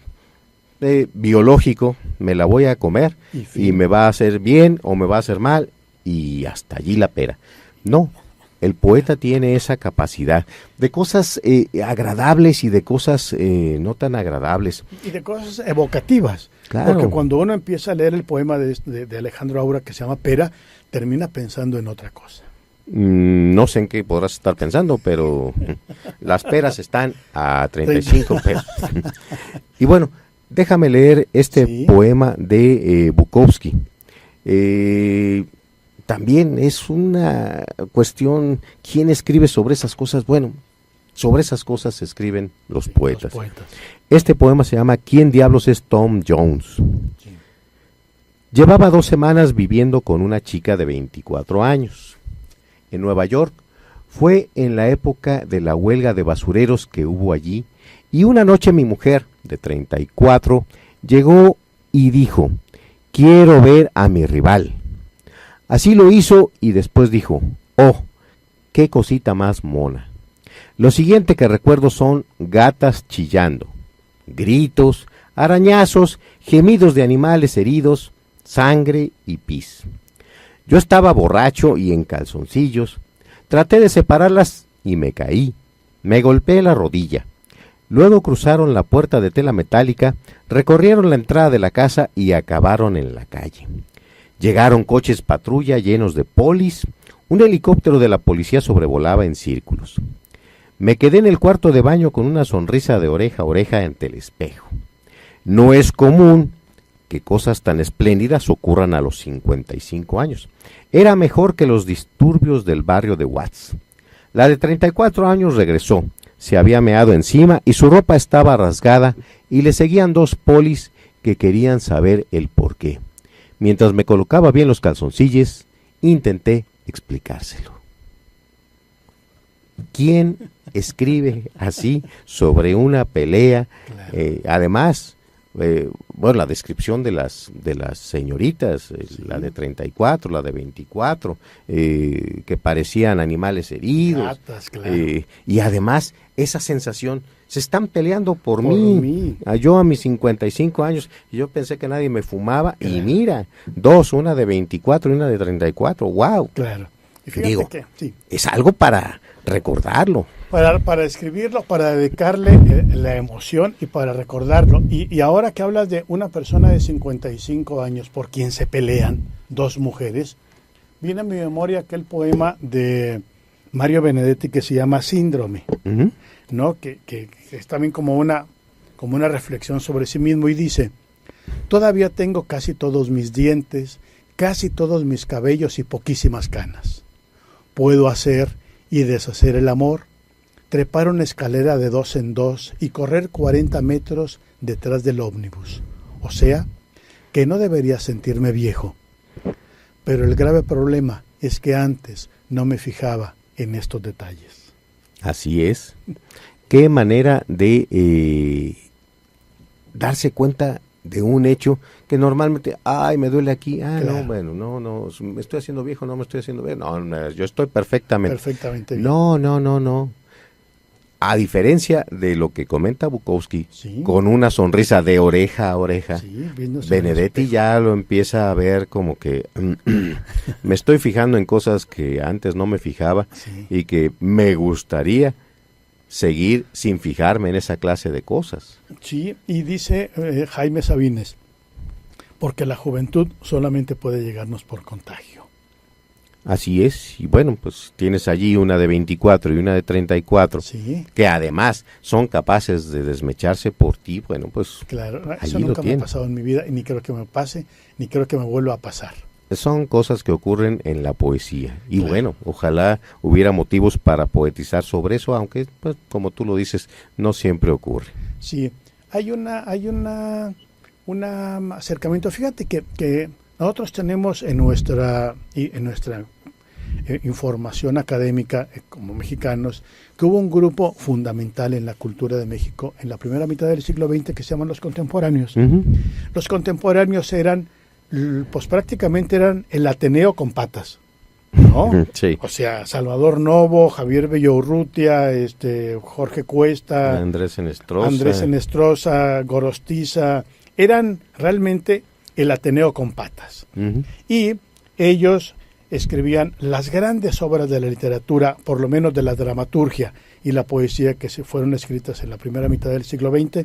biológico. Me la voy a comer y me va a hacer bien o me va a hacer mal y hasta allí la pera. No, el poeta tiene esa capacidad de cosas agradables y de cosas no tan agradables. Y de cosas evocativas. Claro. Porque cuando uno empieza a leer el poema de Alejandro Aura que se llama Pera, termina pensando en otra cosa. No sé en qué podrás estar pensando, pero las peras están a 35 pesos. Y bueno, déjame leer este poema de Bukowski. También es una cuestión, ¿quién escribe sobre esas cosas? Bueno, sobre esas cosas se escriben los poetas. Este poema se llama ¿Quién diablos es Tom Jones? Sí. Llevaba 2 semanas viviendo con una chica de 24 años. En Nueva York, fue en la época de la huelga de basureros que hubo allí, y una noche mi mujer, de 34, llegó y dijo, quiero ver a mi rival. Así lo hizo y después dijo, oh, qué cosita más mona. Lo siguiente que recuerdo son gatas chillando, gritos, arañazos, gemidos de animales heridos, sangre y pis. Yo estaba borracho y en calzoncillos, traté de separarlas y me caí, me golpeé la rodilla. Luego cruzaron la puerta de tela metálica, recorrieron la entrada de la casa y acabaron en la calle. Llegaron coches patrulla llenos de polis, un helicóptero de la policía sobrevolaba en círculos. Me quedé en el cuarto de baño con una sonrisa de oreja a oreja ante el espejo. No es común que cosas tan espléndidas ocurran a los 55 años. Era mejor que los disturbios del barrio de Watts. La de 34 años regresó, se había meado encima y su ropa estaba rasgada y le seguían 2 polis que querían saber el porqué. Mientras me colocaba bien los calzoncillos, intenté explicárselo. ¿Quién escribe así sobre una pelea? Claro. Además, bueno, la descripción de las señoritas, la de 34, la de 24, que parecían animales heridos. Gatas, claro. Y además, esa sensación, se están peleando por mí. Yo a mis 55 años, y yo pensé que nadie me fumaba, claro. Y mira, 2, una de 24 y una de 34, wow. Claro. Y digo, es algo para recordarlo. Para escribirlo, para dedicarle la emoción y para recordarlo. Y ahora que hablas de una persona de 55 años por quien se pelean 2 mujeres, viene a mi memoria aquel poema de Mario Benedetti que se llama Síndrome, ¿no? Que es también como una reflexión sobre sí mismo y dice, todavía tengo casi todos mis dientes, casi todos mis cabellos y poquísimas canas. Puedo hacer y deshacer el amor, trepar una escalera de 2 en 2 y correr 40 metros detrás del ómnibus. O sea, que no debería sentirme viejo. Pero el grave problema es que antes no me fijaba en estos detalles. Así es. qué manera de darse cuenta de un hecho que normalmente, ay, me duele aquí, Claro. no, bueno, no, me estoy haciendo viejo, no me estoy haciendo viejo, no, yo estoy perfectamente Perfectamente bien. No. A diferencia de lo que comenta Bukowski, Sí. con una sonrisa de oreja a oreja, Sí, viéndose en el Benedetti espejo. ya lo empieza a ver como que me estoy fijando en cosas que antes no me fijaba Sí. y que me gustaría seguir sin fijarme en esa clase de cosas. Sí, y dice Jaime Sabines, porque la juventud solamente puede llegarnos por contagio. Así es, y bueno, pues tienes allí una de 24 y una de 34, Sí, que además son capaces de desmecharse por ti, bueno, pues claro, eso allí lo nunca me ha tienes. pasado en mi vida y ni creo que me pase, ni creo que me vuelva a pasar. Son cosas que ocurren en la poesía. Y Claro. bueno, ojalá hubiera motivos para poetizar sobre eso, aunque, pues, como tú lo dices, no siempre ocurre. Sí, hay un acercamiento. Fíjate que nosotros tenemos en nuestra información académica como mexicanos que hubo un grupo fundamental en la cultura de México en la primera mitad del siglo XX que se llaman los contemporáneos. Los contemporáneos eran, pues prácticamente eran el Ateneo con patas, ¿no? Sí. O sea, Salvador Novo, Javier Villaurrutia, Jorge Cuesta, Andrés Enestrosa. Andrés Enestrosa, Gorostiza, eran realmente el Ateneo con patas. Ujú. Y ellos escribían las grandes obras de la literatura, por lo menos de la dramaturgia y la poesía que se fueron escritas en la primera mitad del siglo XX,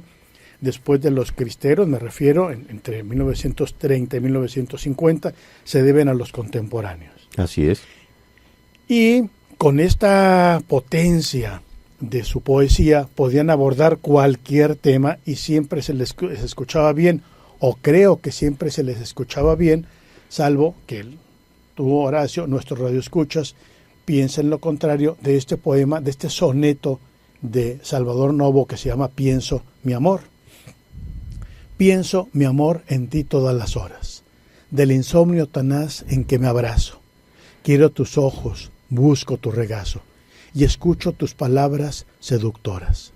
después de los cristeros, me refiero, entre 1930 y 1950, se deben a los contemporáneos. Así es. Y con esta potencia de su poesía podían abordar cualquier tema y siempre se les escuchaba bien, o creo que siempre se les escuchaba bien, salvo que tú, Horacio, nuestros radioescuchas, piensen lo contrario de este poema, de este soneto de Salvador Novo que se llama Pienso, mi amor. Pienso, mi amor, en ti todas las horas, del insomnio tenaz en que me abrazo. Quiero tus ojos, busco tu regazo, y escucho tus palabras seductoras.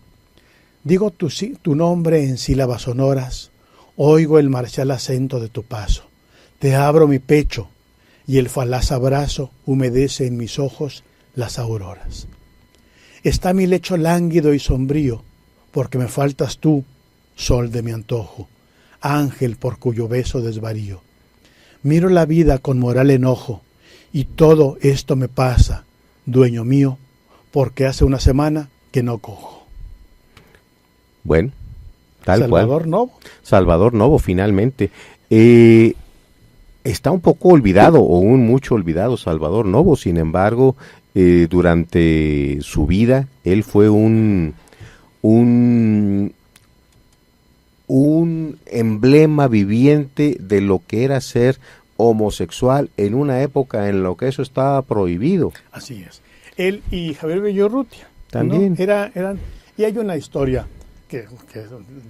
Digo tu nombre en sílabas sonoras, oigo el marcial acento de tu paso. Te abro mi pecho, y el falaz abrazo humedece en mis ojos las auroras. Está mi lecho lánguido y sombrío, porque me faltas tú, sol de mi antojo, ángel por cuyo beso desvarío. Miro la vida con moral enojo, y todo esto me pasa, dueño mío, porque hace una semana que no cojo. Bueno, tal Salvador cual. Novo. Salvador Novo, finalmente. Está un poco olvidado, o un mucho olvidado Salvador Novo, sin embargo, durante su vida, él fue un emblema viviente de lo que era ser homosexual en una época en la que eso estaba prohibido. Así es. Él y Javier Villaurrutia. También. ¿No? Eran, y hay una historia que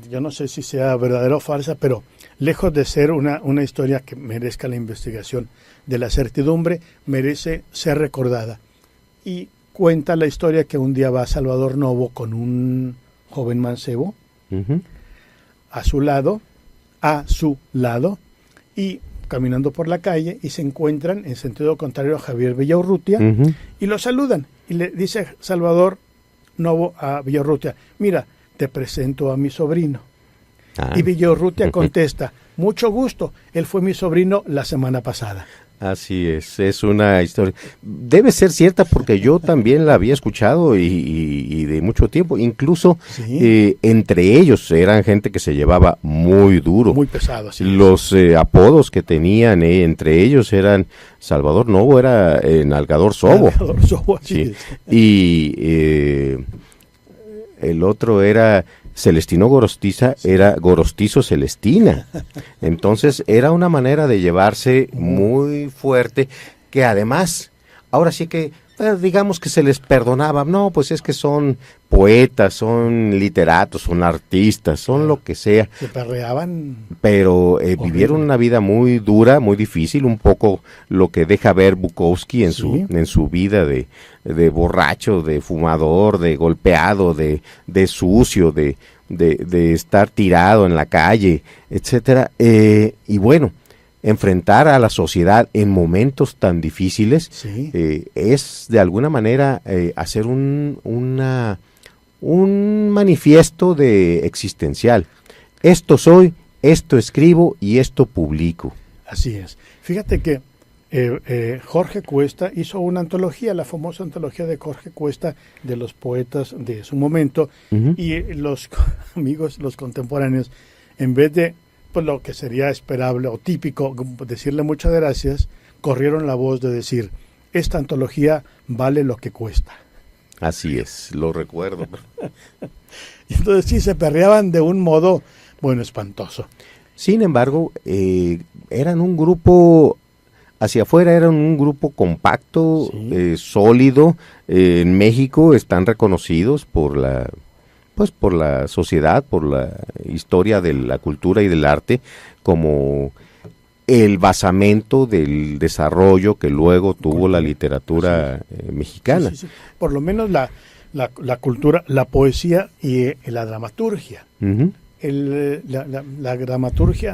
yo no sé si sea verdadera o falsa, pero lejos de ser una historia que merezca la investigación de la certidumbre, merece ser recordada. Y cuenta la historia que un día va Salvador Novo con un joven mancebo Ujú. a su lado, y caminando por la calle, y se encuentran en sentido contrario a Javier Villaurrutia, Ujú. y lo saludan. Y le dice Salvador Novo a Villaurrutia, mira, te presento a mi sobrino. Ah. Y Villaurrutia contesta, mucho gusto, él fue mi sobrino la semana pasada. Así es una historia. Debe ser cierta porque yo también la había escuchado y de mucho tiempo. Incluso Sí. entre ellos eran gente que se llevaba muy duro. Muy pesado, así. Los apodos que tenían entre ellos eran Salvador Novo, era Nalgador Sobo. Nalgador Sobo, así Sí. es. Y el otro era Celestino Gorostiza, era Gorostizo Celestina. Entonces era una manera de llevarse muy fuerte, que además, ahora sí que digamos que se les perdonaba. No, pues es que son poetas, son literatos, son artistas, son lo que sea. Se perreaban. Pero vivieron una vida muy dura, muy difícil, un poco lo que deja ver Bukowski en su vida de borracho, de fumador, de golpeado, de sucio, de estar tirado en la calle, etcétera. Y bueno, enfrentar a la sociedad en momentos tan difíciles es de alguna manera hacer un manifiesto de existencial. Esto soy, esto escribo y esto publico. Así es. Fíjate que Jorge Cuesta hizo una antología, la famosa antología de Jorge Cuesta de los poetas de su momento, y los amigos, los contemporáneos, en vez de pues lo que sería esperable o típico, decirle muchas gracias, corrieron la voz de decir, esta antología vale lo que cuesta. Así es, lo recuerdo. Y entonces sí, se perreaban de un modo, bueno, espantoso. Sin embargo, eran un grupo, hacia afuera eran un grupo compacto, sólido. En México están reconocidos por la sociedad, por la historia de la cultura y del arte, como el basamento del desarrollo que luego tuvo la literatura mexicana. Sí. Por lo menos la cultura, la poesía y la dramaturgia.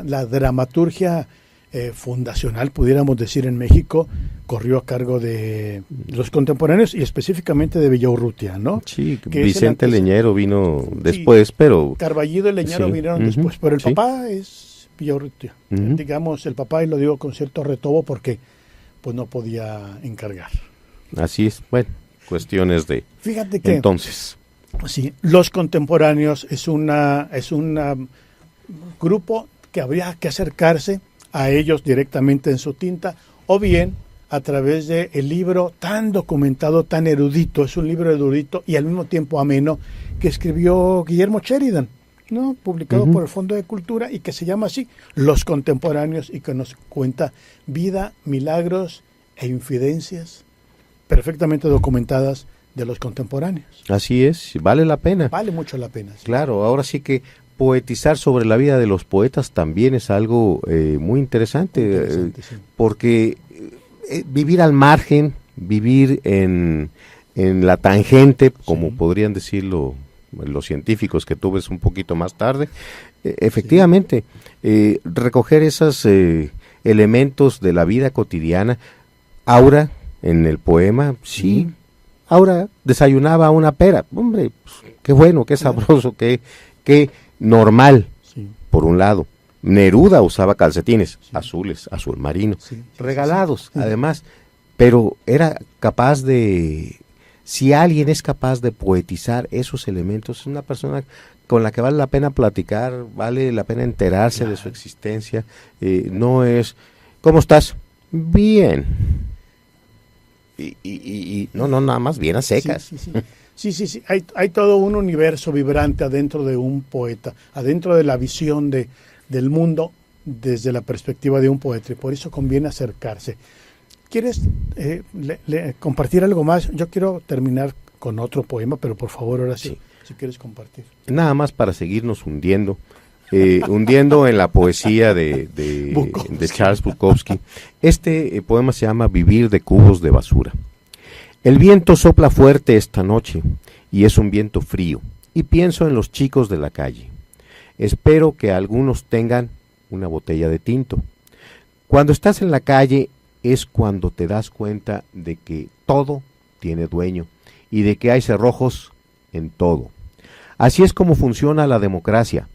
La dramaturgia fundacional, pudiéramos decir, en México, corrió a cargo de los contemporáneos y específicamente de Villaurrutia, ¿no? Sí, Vicente Leñero vino después, pero... Carballido y Leñero vinieron después, pero el papá es Villaurrutia. Digamos, el papá, y lo digo con cierto retobo porque pues no podía encargar. Así es, bueno, cuestiones de... Fíjate que... Entonces... Sí, los contemporáneos es un grupo que habría que acercarse a ellos directamente en su tinta, o bien a través de el libro tan documentado, tan erudito, es un libro erudito y al mismo tiempo ameno, que escribió Guillermo Sheridan, ¿no? Publicado por el Fondo de Cultura y que se llama así, Los Contemporáneos, y que nos cuenta vida, milagros e infidencias perfectamente documentadas de los contemporáneos. Así es, vale la pena. Vale mucho la pena. Sí. Claro, ahora sí que poetizar sobre la vida de los poetas también es algo muy interesante, porque vivir al margen, vivir en la tangente, como podrían decirlo los científicos que tú ves un poquito más tarde, efectivamente, recoger esos elementos de la vida cotidiana. Aura, en el poema, Aura desayunaba una pera. Hombre, pues, qué bueno, qué sabroso, qué normal, por un lado. Neruda usaba calcetines azules, azul marino, regalados, además, pero era capaz de... Si alguien es capaz de poetizar esos elementos, es una persona con la que vale la pena platicar, vale la pena enterarse de su existencia. No es, ¿cómo estás? Bien. Y no, nada más bien a secas. Sí. Hay todo un universo vibrante adentro de un poeta, adentro de la visión del mundo desde la perspectiva de un poeta, y por eso conviene acercarse. ¿Quieres compartir algo más? Yo quiero terminar con otro poema, pero por favor, ahora sí, si quieres compartir. Nada más para seguirnos hundiendo en la poesía de Charles Bukowski. Este poema se llama Vivir de cubos de basura. El viento sopla fuerte esta noche y es un viento frío, y pienso en los chicos de la calle. Espero que algunos tengan una botella de tinto. Cuando estás en la calle es cuando te das cuenta de que todo tiene dueño y de que hay cerrojos en todo. Así es como funciona la democracia.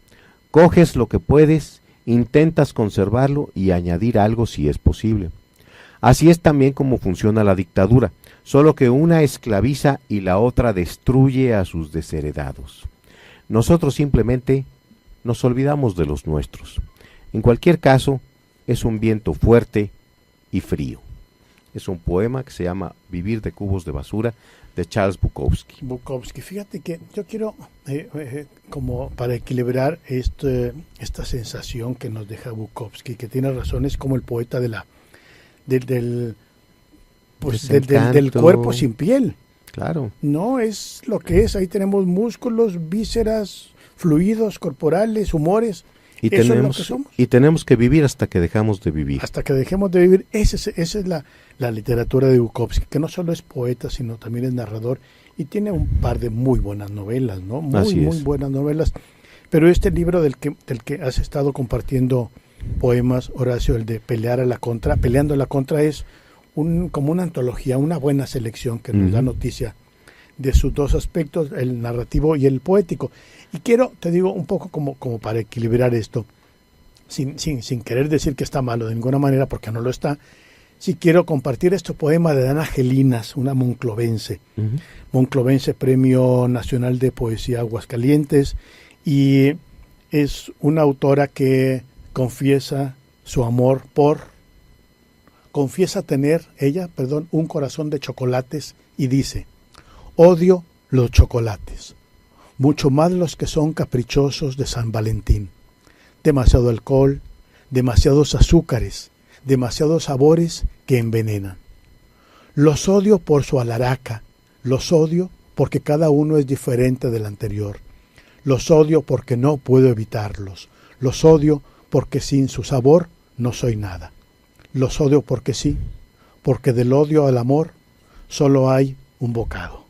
Coges lo que puedes, intentas conservarlo y añadir algo si es posible. Así es también como funciona la dictadura, solo que una esclaviza y la otra destruye a sus desheredados. Nosotros simplemente nos olvidamos de los nuestros. En cualquier caso, es un viento fuerte y frío. Es un poema que se llama Vivir de cubos de basura, de Charles Bukowski. Fíjate que yo quiero, como para equilibrar esta sensación que nos deja Bukowski, que tiene razón, es como el poeta del pues del cuerpo sin piel. Claro. No, es lo que es. Ahí tenemos músculos, vísceras, fluidos corporales, humores. Y Eso tenemos, es lo que somos. Y tenemos que vivir hasta que dejamos de vivir. Hasta que dejemos de vivir. Esa es la literatura de Bukowski, que no solo es poeta, sino también es narrador. Y tiene un par de muy buenas novelas, ¿no? Muy buenas novelas. Pero este libro del que has estado compartiendo poemas, Horacio, el de Peleando a la Contra, es como una antología, una buena selección que nos da noticia de sus dos aspectos, el narrativo y el poético. Y quiero, te digo, un poco como para equilibrar esto, sin querer decir que está malo de ninguna manera, porque no lo está. Sí quiero compartir este poema de Dana Gelinas, una monclovense. Monclovense, Premio Nacional de Poesía Aguascalientes, y es una autora que confiesa tener un corazón de chocolates, y dice: odio los chocolates, mucho más los que son caprichosos de San Valentín. Demasiado alcohol, demasiados azúcares, demasiados sabores que envenenan. Los odio por su alaraca, los odio porque cada uno es diferente del anterior. Los odio porque no puedo evitarlos. Los odio porque sin su sabor no soy nada. Los odio porque sí, porque del odio al amor solo hay un bocado.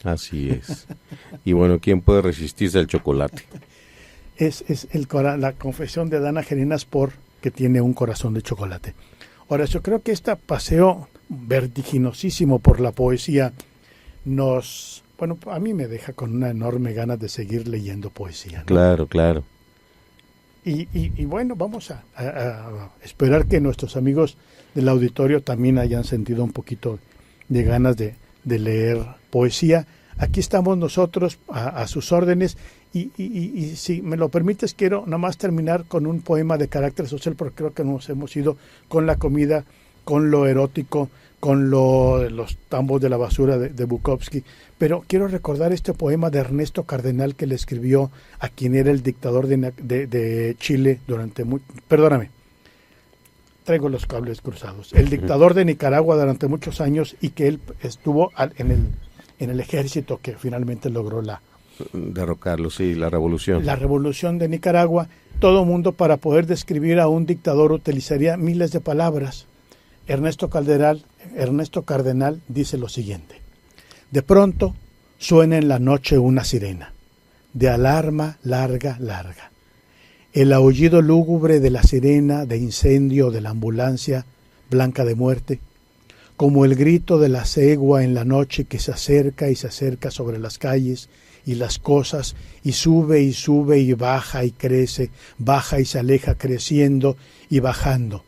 Así es. Y bueno, ¿quién puede resistirse al chocolate? Es la confesión de Dana Gelinas porque tiene un corazón de chocolate. Ahora, yo creo que este paseo vertiginosísimo por la poesía a mí me deja con una enorme ganas de seguir leyendo poesía, ¿no? Claro, claro. Y bueno, vamos a esperar que nuestros amigos del auditorio también hayan sentido un poquito de ganas de leer poesía. Aquí estamos nosotros a sus órdenes, y si me lo permites, quiero nada más terminar con un poema de carácter social, porque creo que nos hemos ido con la comida, con lo erótico, con los tambos de la basura de Bukowski, pero quiero recordar este poema de Ernesto Cardenal, que le escribió a quien era el dictador de Chile durante traigo los cables cruzados, el dictador de Nicaragua durante muchos años, y que él estuvo en el ejército que finalmente logró derrocarlo, sí, la revolución. La revolución de Nicaragua. Todo mundo, para poder describir a un dictador, utilizaría miles de palabras. Ernesto Cardenal dice lo siguiente: de pronto suena en la noche una sirena, de alarma larga, larga. El aullido lúgubre de la sirena de incendio de la ambulancia blanca de muerte, como el grito de la cegua en la noche que se acerca sobre las calles y las cosas, y sube y baja y crece, baja y se aleja creciendo y bajando.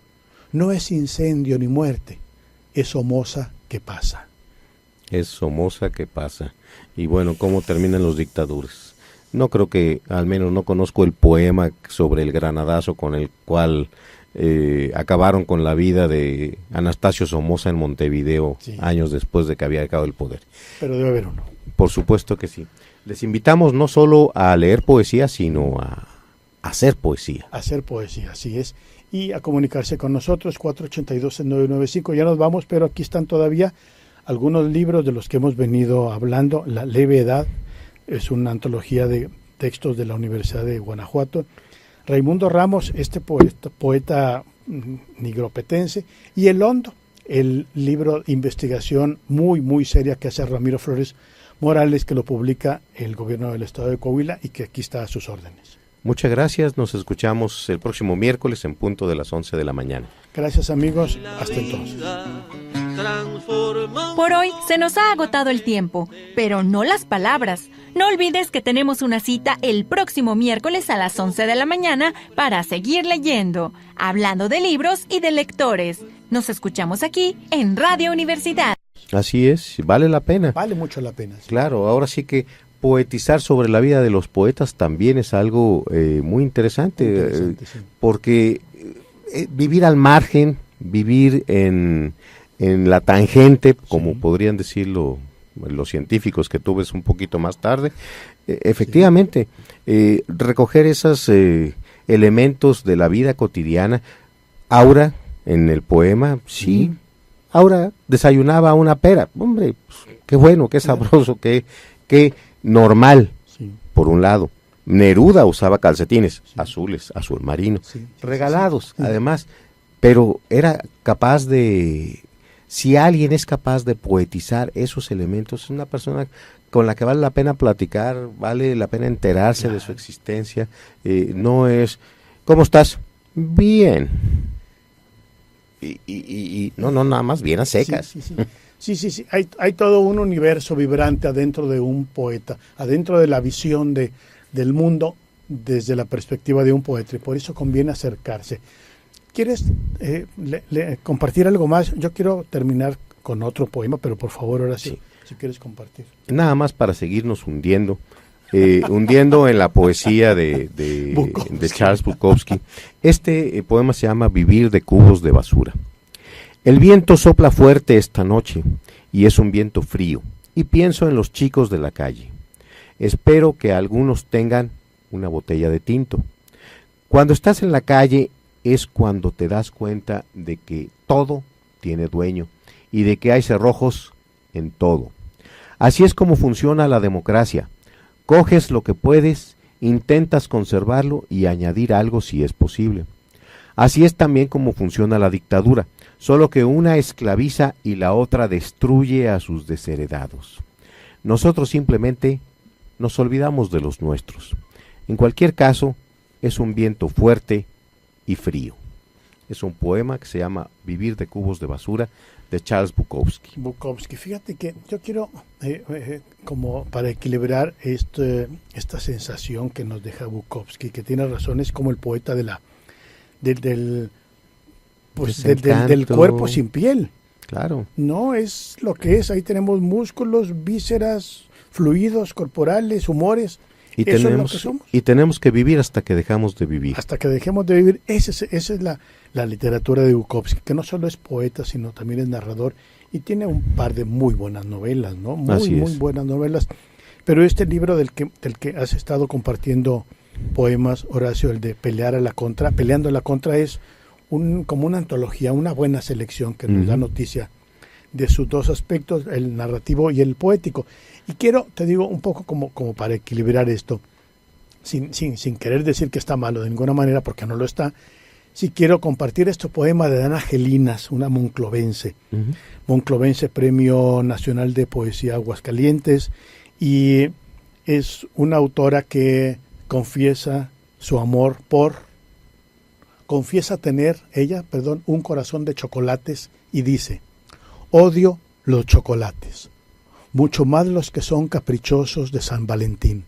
No es incendio ni muerte, es Somoza que pasa. Es Somoza que pasa. Y bueno, ¿cómo terminan los dictaduras? No creo que, al menos no conozco el poema sobre el granadazo con el cual acabaron con la vida de Anastasio Somoza en Montevideo, sí, años después de que había dejado el poder. Pero debe haber uno. Por supuesto que sí. Les invitamos no solo a leer poesía, sino a hacer poesía. Hacer poesía, así es. Y a comunicarse con nosotros, 482-995. Ya nos vamos, pero aquí están todavía algunos libros de los que hemos venido hablando. La Leve Edad es una antología de textos de la Universidad de Guanajuato. Raimundo Ramos, este poeta nigropetense. Y El Hondo, el libro de investigación muy, muy seria que hace Ramiro Flores Morales, que lo publica el gobierno del estado de Coahuila y que aquí está a sus órdenes. Muchas gracias, nos escuchamos el próximo miércoles en punto de las 11 de la mañana. Gracias, amigos, hasta entonces. Por hoy se nos ha agotado el tiempo, pero no las palabras. No olvides que tenemos una cita el próximo miércoles a las 11 de la mañana para seguir leyendo, hablando de libros y de lectores. Nos escuchamos aquí en Radio Universidad. Así es, vale la pena. Vale mucho la pena. Sí. Claro, ahora sí que poetizar sobre la vida de los poetas también es algo muy interesante, sí, porque vivir al margen, vivir en la tangente, como sí, podrían decirlo los científicos que tú ves un poquito más tarde, efectivamente, sí, recoger esos elementos de la vida cotidiana. Aura, en el poema, sí, ahora desayunaba una pera. Hombre, pues, qué bueno, qué sabroso, qué normal, Sí. por un lado. Neruda usaba calcetines azules, azul marino, Sí, regalados, sí. además, pero era capaz de, si alguien es capaz de poetizar esos elementos, es una persona con la que vale la pena platicar, vale la pena enterarse de su existencia. No es, ¿cómo estás? Bien. Y no, nada más bien a secas. Sí. Hay todo un universo vibrante adentro de un poeta, adentro de la visión del mundo desde la perspectiva de un poeta, y por eso conviene acercarse. ¿Quieres compartir algo más? Yo quiero terminar con otro poema, pero por favor, ahora sí, si quieres compartir. Nada más para seguirnos hundiendo en la poesía de Charles Bukowski. Este poema se llama Vivir de cubos de basura. El viento sopla fuerte esta noche y es un viento frío, y pienso en los chicos de la calle. Espero que algunos tengan una botella de tinto. Cuando estás en la calle es cuando te das cuenta de que todo tiene dueño y de que hay cerrojos en todo. Así es como funciona la democracia. Coges lo que puedes, intentas conservarlo y añadir algo si es posible. Así es también como funciona la dictadura, solo que una esclaviza y la otra destruye a sus desheredados. Nosotros simplemente nos olvidamos de los nuestros. En cualquier caso, es un viento fuerte y frío. Es un poema que se llama Vivir de cubos de basura, de Charles Bukowski. Fíjate que yo quiero, como para equilibrar esta sensación que nos deja Bukowski, que tiene razón, es como el poeta del cuerpo sin piel. Claro. No es lo que es, ahí tenemos músculos, vísceras, fluidos corporales, humores. Y Eso es lo que somos. tenemos que vivir hasta que dejamos de vivir. Hasta que dejemos de vivir. Esa es la literatura de Bukowski, que no solo es poeta, sino también es narrador, y tiene un par de muy buenas novelas, ¿no? Muy buenas novelas. Pero este libro del que has estado compartiendo poemas, Horacio, el de Peleando a la contra, es como una antología, una buena selección que nos da noticia de sus dos aspectos, el narrativo y el poético. Y quiero, te digo, un poco como para equilibrar esto, sin querer decir que está malo de ninguna manera, porque no lo está. Sí quiero compartir este poema de Dana Gelinas, una monclovense. Monclovense, Premio Nacional de Poesía Aguascalientes, y es una autora que confiesa su amor confiesa tener un corazón de chocolates, y dice: odio los chocolates, mucho más los que son caprichosos de San Valentín.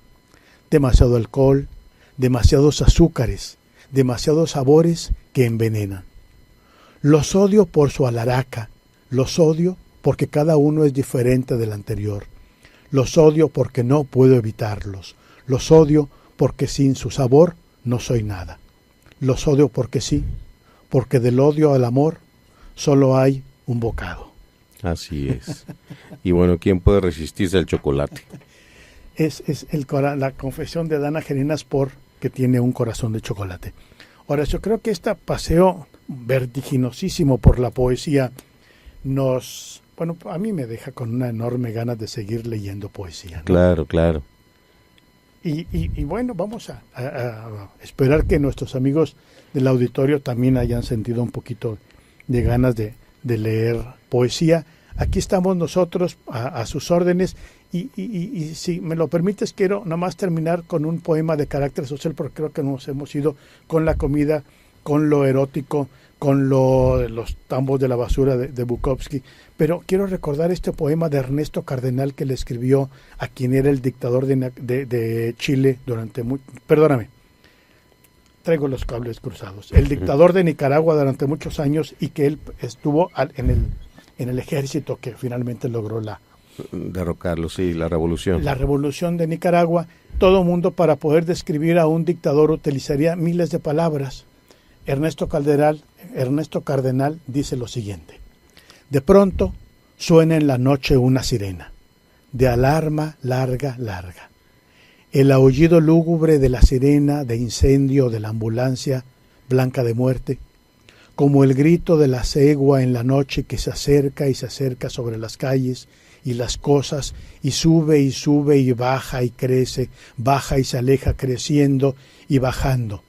Demasiado alcohol, demasiados azúcares, demasiados sabores que envenenan. Los odio por su alaraca, los odio porque cada uno es diferente del anterior. Los odio porque no puedo evitarlos. Los odio porque sin su sabor no soy nada. Los odio porque sí, porque del odio al amor solo hay un bocado. Así es. Y bueno, ¿quién puede resistirse al chocolate? Es la confesión de Dana Gelinas que tiene un corazón de chocolate. Ahora, yo creo que este paseo vertiginosísimo por la poesía a mí me deja con una enorme ganas de seguir leyendo poesía, ¿no? Claro. Y bueno, vamos a esperar que nuestros amigos del auditorio también hayan sentido un poquito de ganas de leer poesía. Aquí estamos nosotros a sus órdenes, y si me lo permites, quiero nada más terminar con un poema de carácter social, porque creo que nos hemos ido con la comida, con lo erótico, con los tambos de la basura de Bukowski. Pero quiero recordar este poema de Ernesto Cardenal, que le escribió a quien era el dictador de Chile durante perdóname, traigo los cables cruzados. El dictador de Nicaragua durante muchos años, y que él estuvo en el ejército que finalmente logró derrocarlo, sí, la revolución. La revolución de Nicaragua. Todo mundo, para poder describir a un dictador, utilizaría miles de palabras. Ernesto Cardenal dice lo siguiente: de pronto suena en la noche una sirena, de alarma larga. El aullido lúgubre de la sirena de incendio de la ambulancia blanca de muerte, como el grito de la cegua en la noche que se acerca y se acerca sobre las calles y las cosas, y sube y baja y crece, baja y se aleja creciendo y bajando.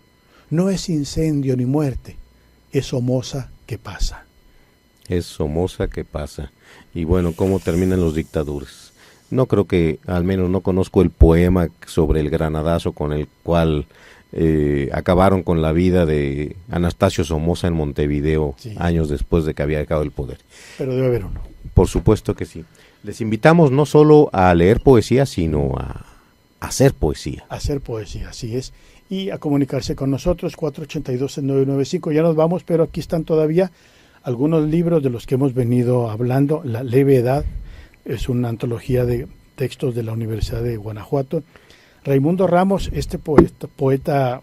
No es incendio ni muerte, es Somoza que pasa. Es Somoza que pasa. Y bueno, ¿cómo terminan los dictadores? No creo que, al menos no conozco el poema sobre el granadazo con el cual acabaron con la vida de Anastasio Somoza en Montevideo, sí, años después de que había dejado el poder. Pero debe haber uno. Por supuesto que sí. Les invitamos no solo a leer poesía, sino a hacer poesía. Hacer poesía, así es. Y a comunicarse con nosotros, 482-995. Ya nos vamos, pero aquí están todavía algunos libros de los que hemos venido hablando. La leve edad es una antología de textos de la Universidad de Guanajuato. Raimundo Ramos, este poeta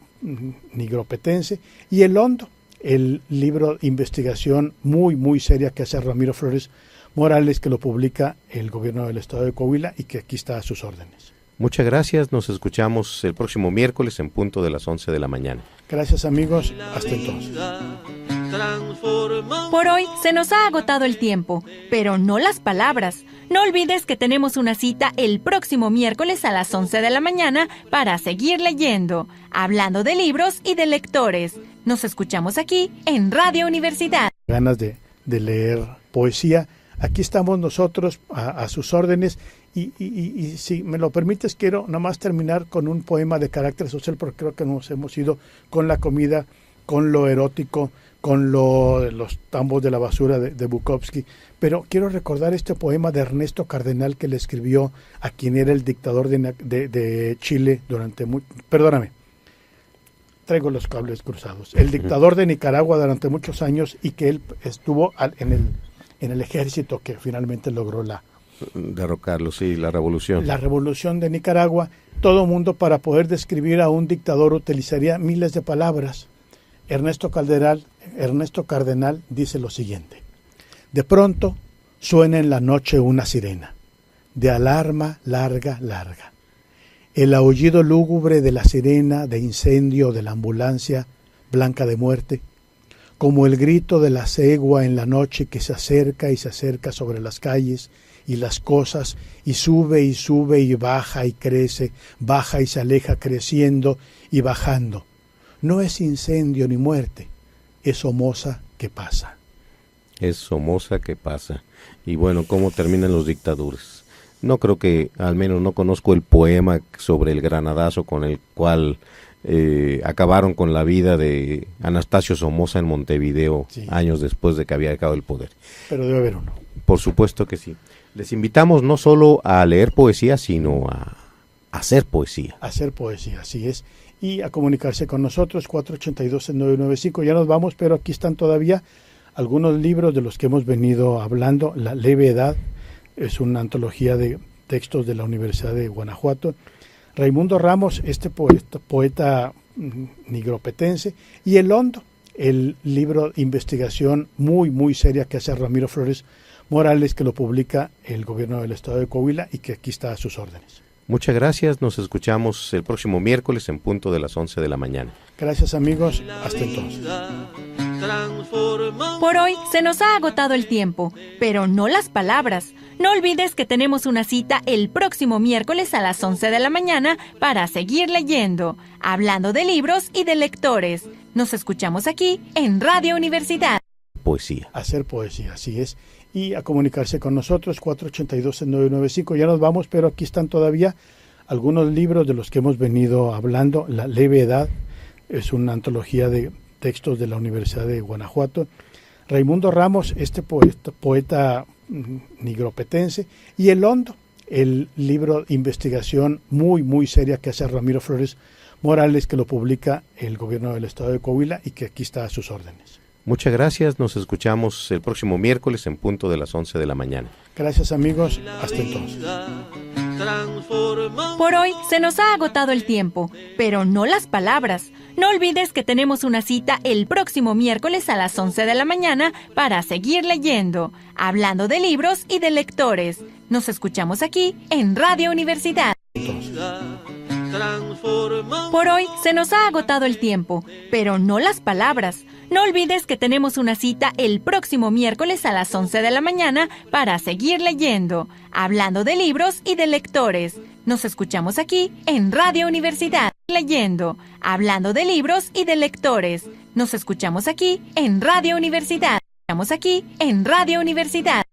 nigropetense, y El Hondo, el libro de investigación muy seria que hace Ramiro Flores Morales, que lo publica el gobierno del estado de Coahuila y que aquí está a sus órdenes. Muchas gracias, nos escuchamos el próximo miércoles en punto de las 11 de la mañana. Gracias amigos, hasta entonces. Por hoy se nos ha agotado el tiempo, pero no las palabras. No olvides que tenemos una cita el próximo miércoles a las 11 de la mañana para seguir leyendo, hablando de libros y de lectores. Nos escuchamos aquí en Radio Universidad. Ganas de leer poesía. Aquí estamos nosotros a sus órdenes y si me lo permites quiero nada más terminar con un poema de carácter social porque creo que nos hemos ido con la comida, con lo erótico, con los tambos de la basura de Bukowski, pero quiero recordar este poema de Ernesto Cardenal que le escribió a quien era el dictador de Chile durante perdóname, traigo los cables cruzados, el dictador de Nicaragua durante muchos años y que él estuvo en el ejército que finalmente logró derrocarlo, sí, la revolución. La revolución de Nicaragua. Todo mundo para poder describir a un dictador utilizaría miles de palabras. Ernesto Cardenal dice lo siguiente: de pronto suena en la noche una sirena, de alarma larga. El aullido lúgubre de la sirena de incendio de la ambulancia blanca de muerte, como el grito de la cegua en la noche que se acerca y se acerca sobre las calles y las cosas, y sube y baja y crece, baja y se aleja creciendo y bajando. No es incendio ni muerte, es Somoza que pasa. Es Somoza que pasa. Y bueno, ¿cómo terminan los dictadores? No creo que, al menos no conozco el poema sobre el granadazo con el cual acabaron con la vida de Anastasio Somoza en Montevideo, sí, años después de que había dejado el poder. Pero debe haber uno. Por supuesto que sí. Les invitamos no solo a leer poesía, sino a hacer poesía. Hacer poesía, así es. Y a comunicarse con nosotros, 482-995. Ya nos vamos, pero aquí están todavía algunos libros de los que hemos venido hablando. La leve edad es una antología de textos de la Universidad de Guanajuato. Raimundo Ramos, este poeta nigropetense, y El Hondo, el libro de investigación muy seria que hace Ramiro Flores Morales, que lo publica el gobierno del estado de Coahuila y que aquí está a sus órdenes. Muchas gracias, nos escuchamos el próximo miércoles en punto de las 11 de la mañana. Gracias amigos, hasta entonces. Por hoy se nos ha agotado el tiempo, pero no las palabras. No olvides que tenemos una cita el próximo miércoles a las 11 de la mañana para seguir leyendo, hablando de libros y de lectores. Nos escuchamos aquí en Radio Universidad. Poesía. Hacer poesía, así es. Y a comunicarse con nosotros, 482-995. Ya nos vamos, pero aquí están todavía algunos libros de los que hemos venido hablando. La leve edad es una antología de textos de la Universidad de Guanajuato. Raimundo Ramos, este poeta nigropetense, y El Hondo, el libro de investigación muy seria que hace Ramiro Flores Morales, que lo publica el gobierno del estado de Coahuila y que aquí está a sus órdenes. Muchas gracias, nos escuchamos el próximo miércoles en punto de las 11 de la mañana. Gracias amigos, hasta entonces. Por hoy se nos ha agotado el tiempo, pero no las palabras. No olvides que tenemos una cita el próximo miércoles a las 11 de la mañana para seguir leyendo, hablando de libros y de lectores. Nos escuchamos aquí en Radio Universidad. Por hoy se nos ha agotado el tiempo, pero no las palabras. No olvides que tenemos una cita el próximo miércoles a las 11 de la mañana para seguir leyendo, hablando de libros y de lectores. Nos escuchamos aquí en Radio Universidad, leyendo, hablando de libros y de lectores. Nos escuchamos aquí en Radio Universidad. Estamos aquí en Radio Universidad.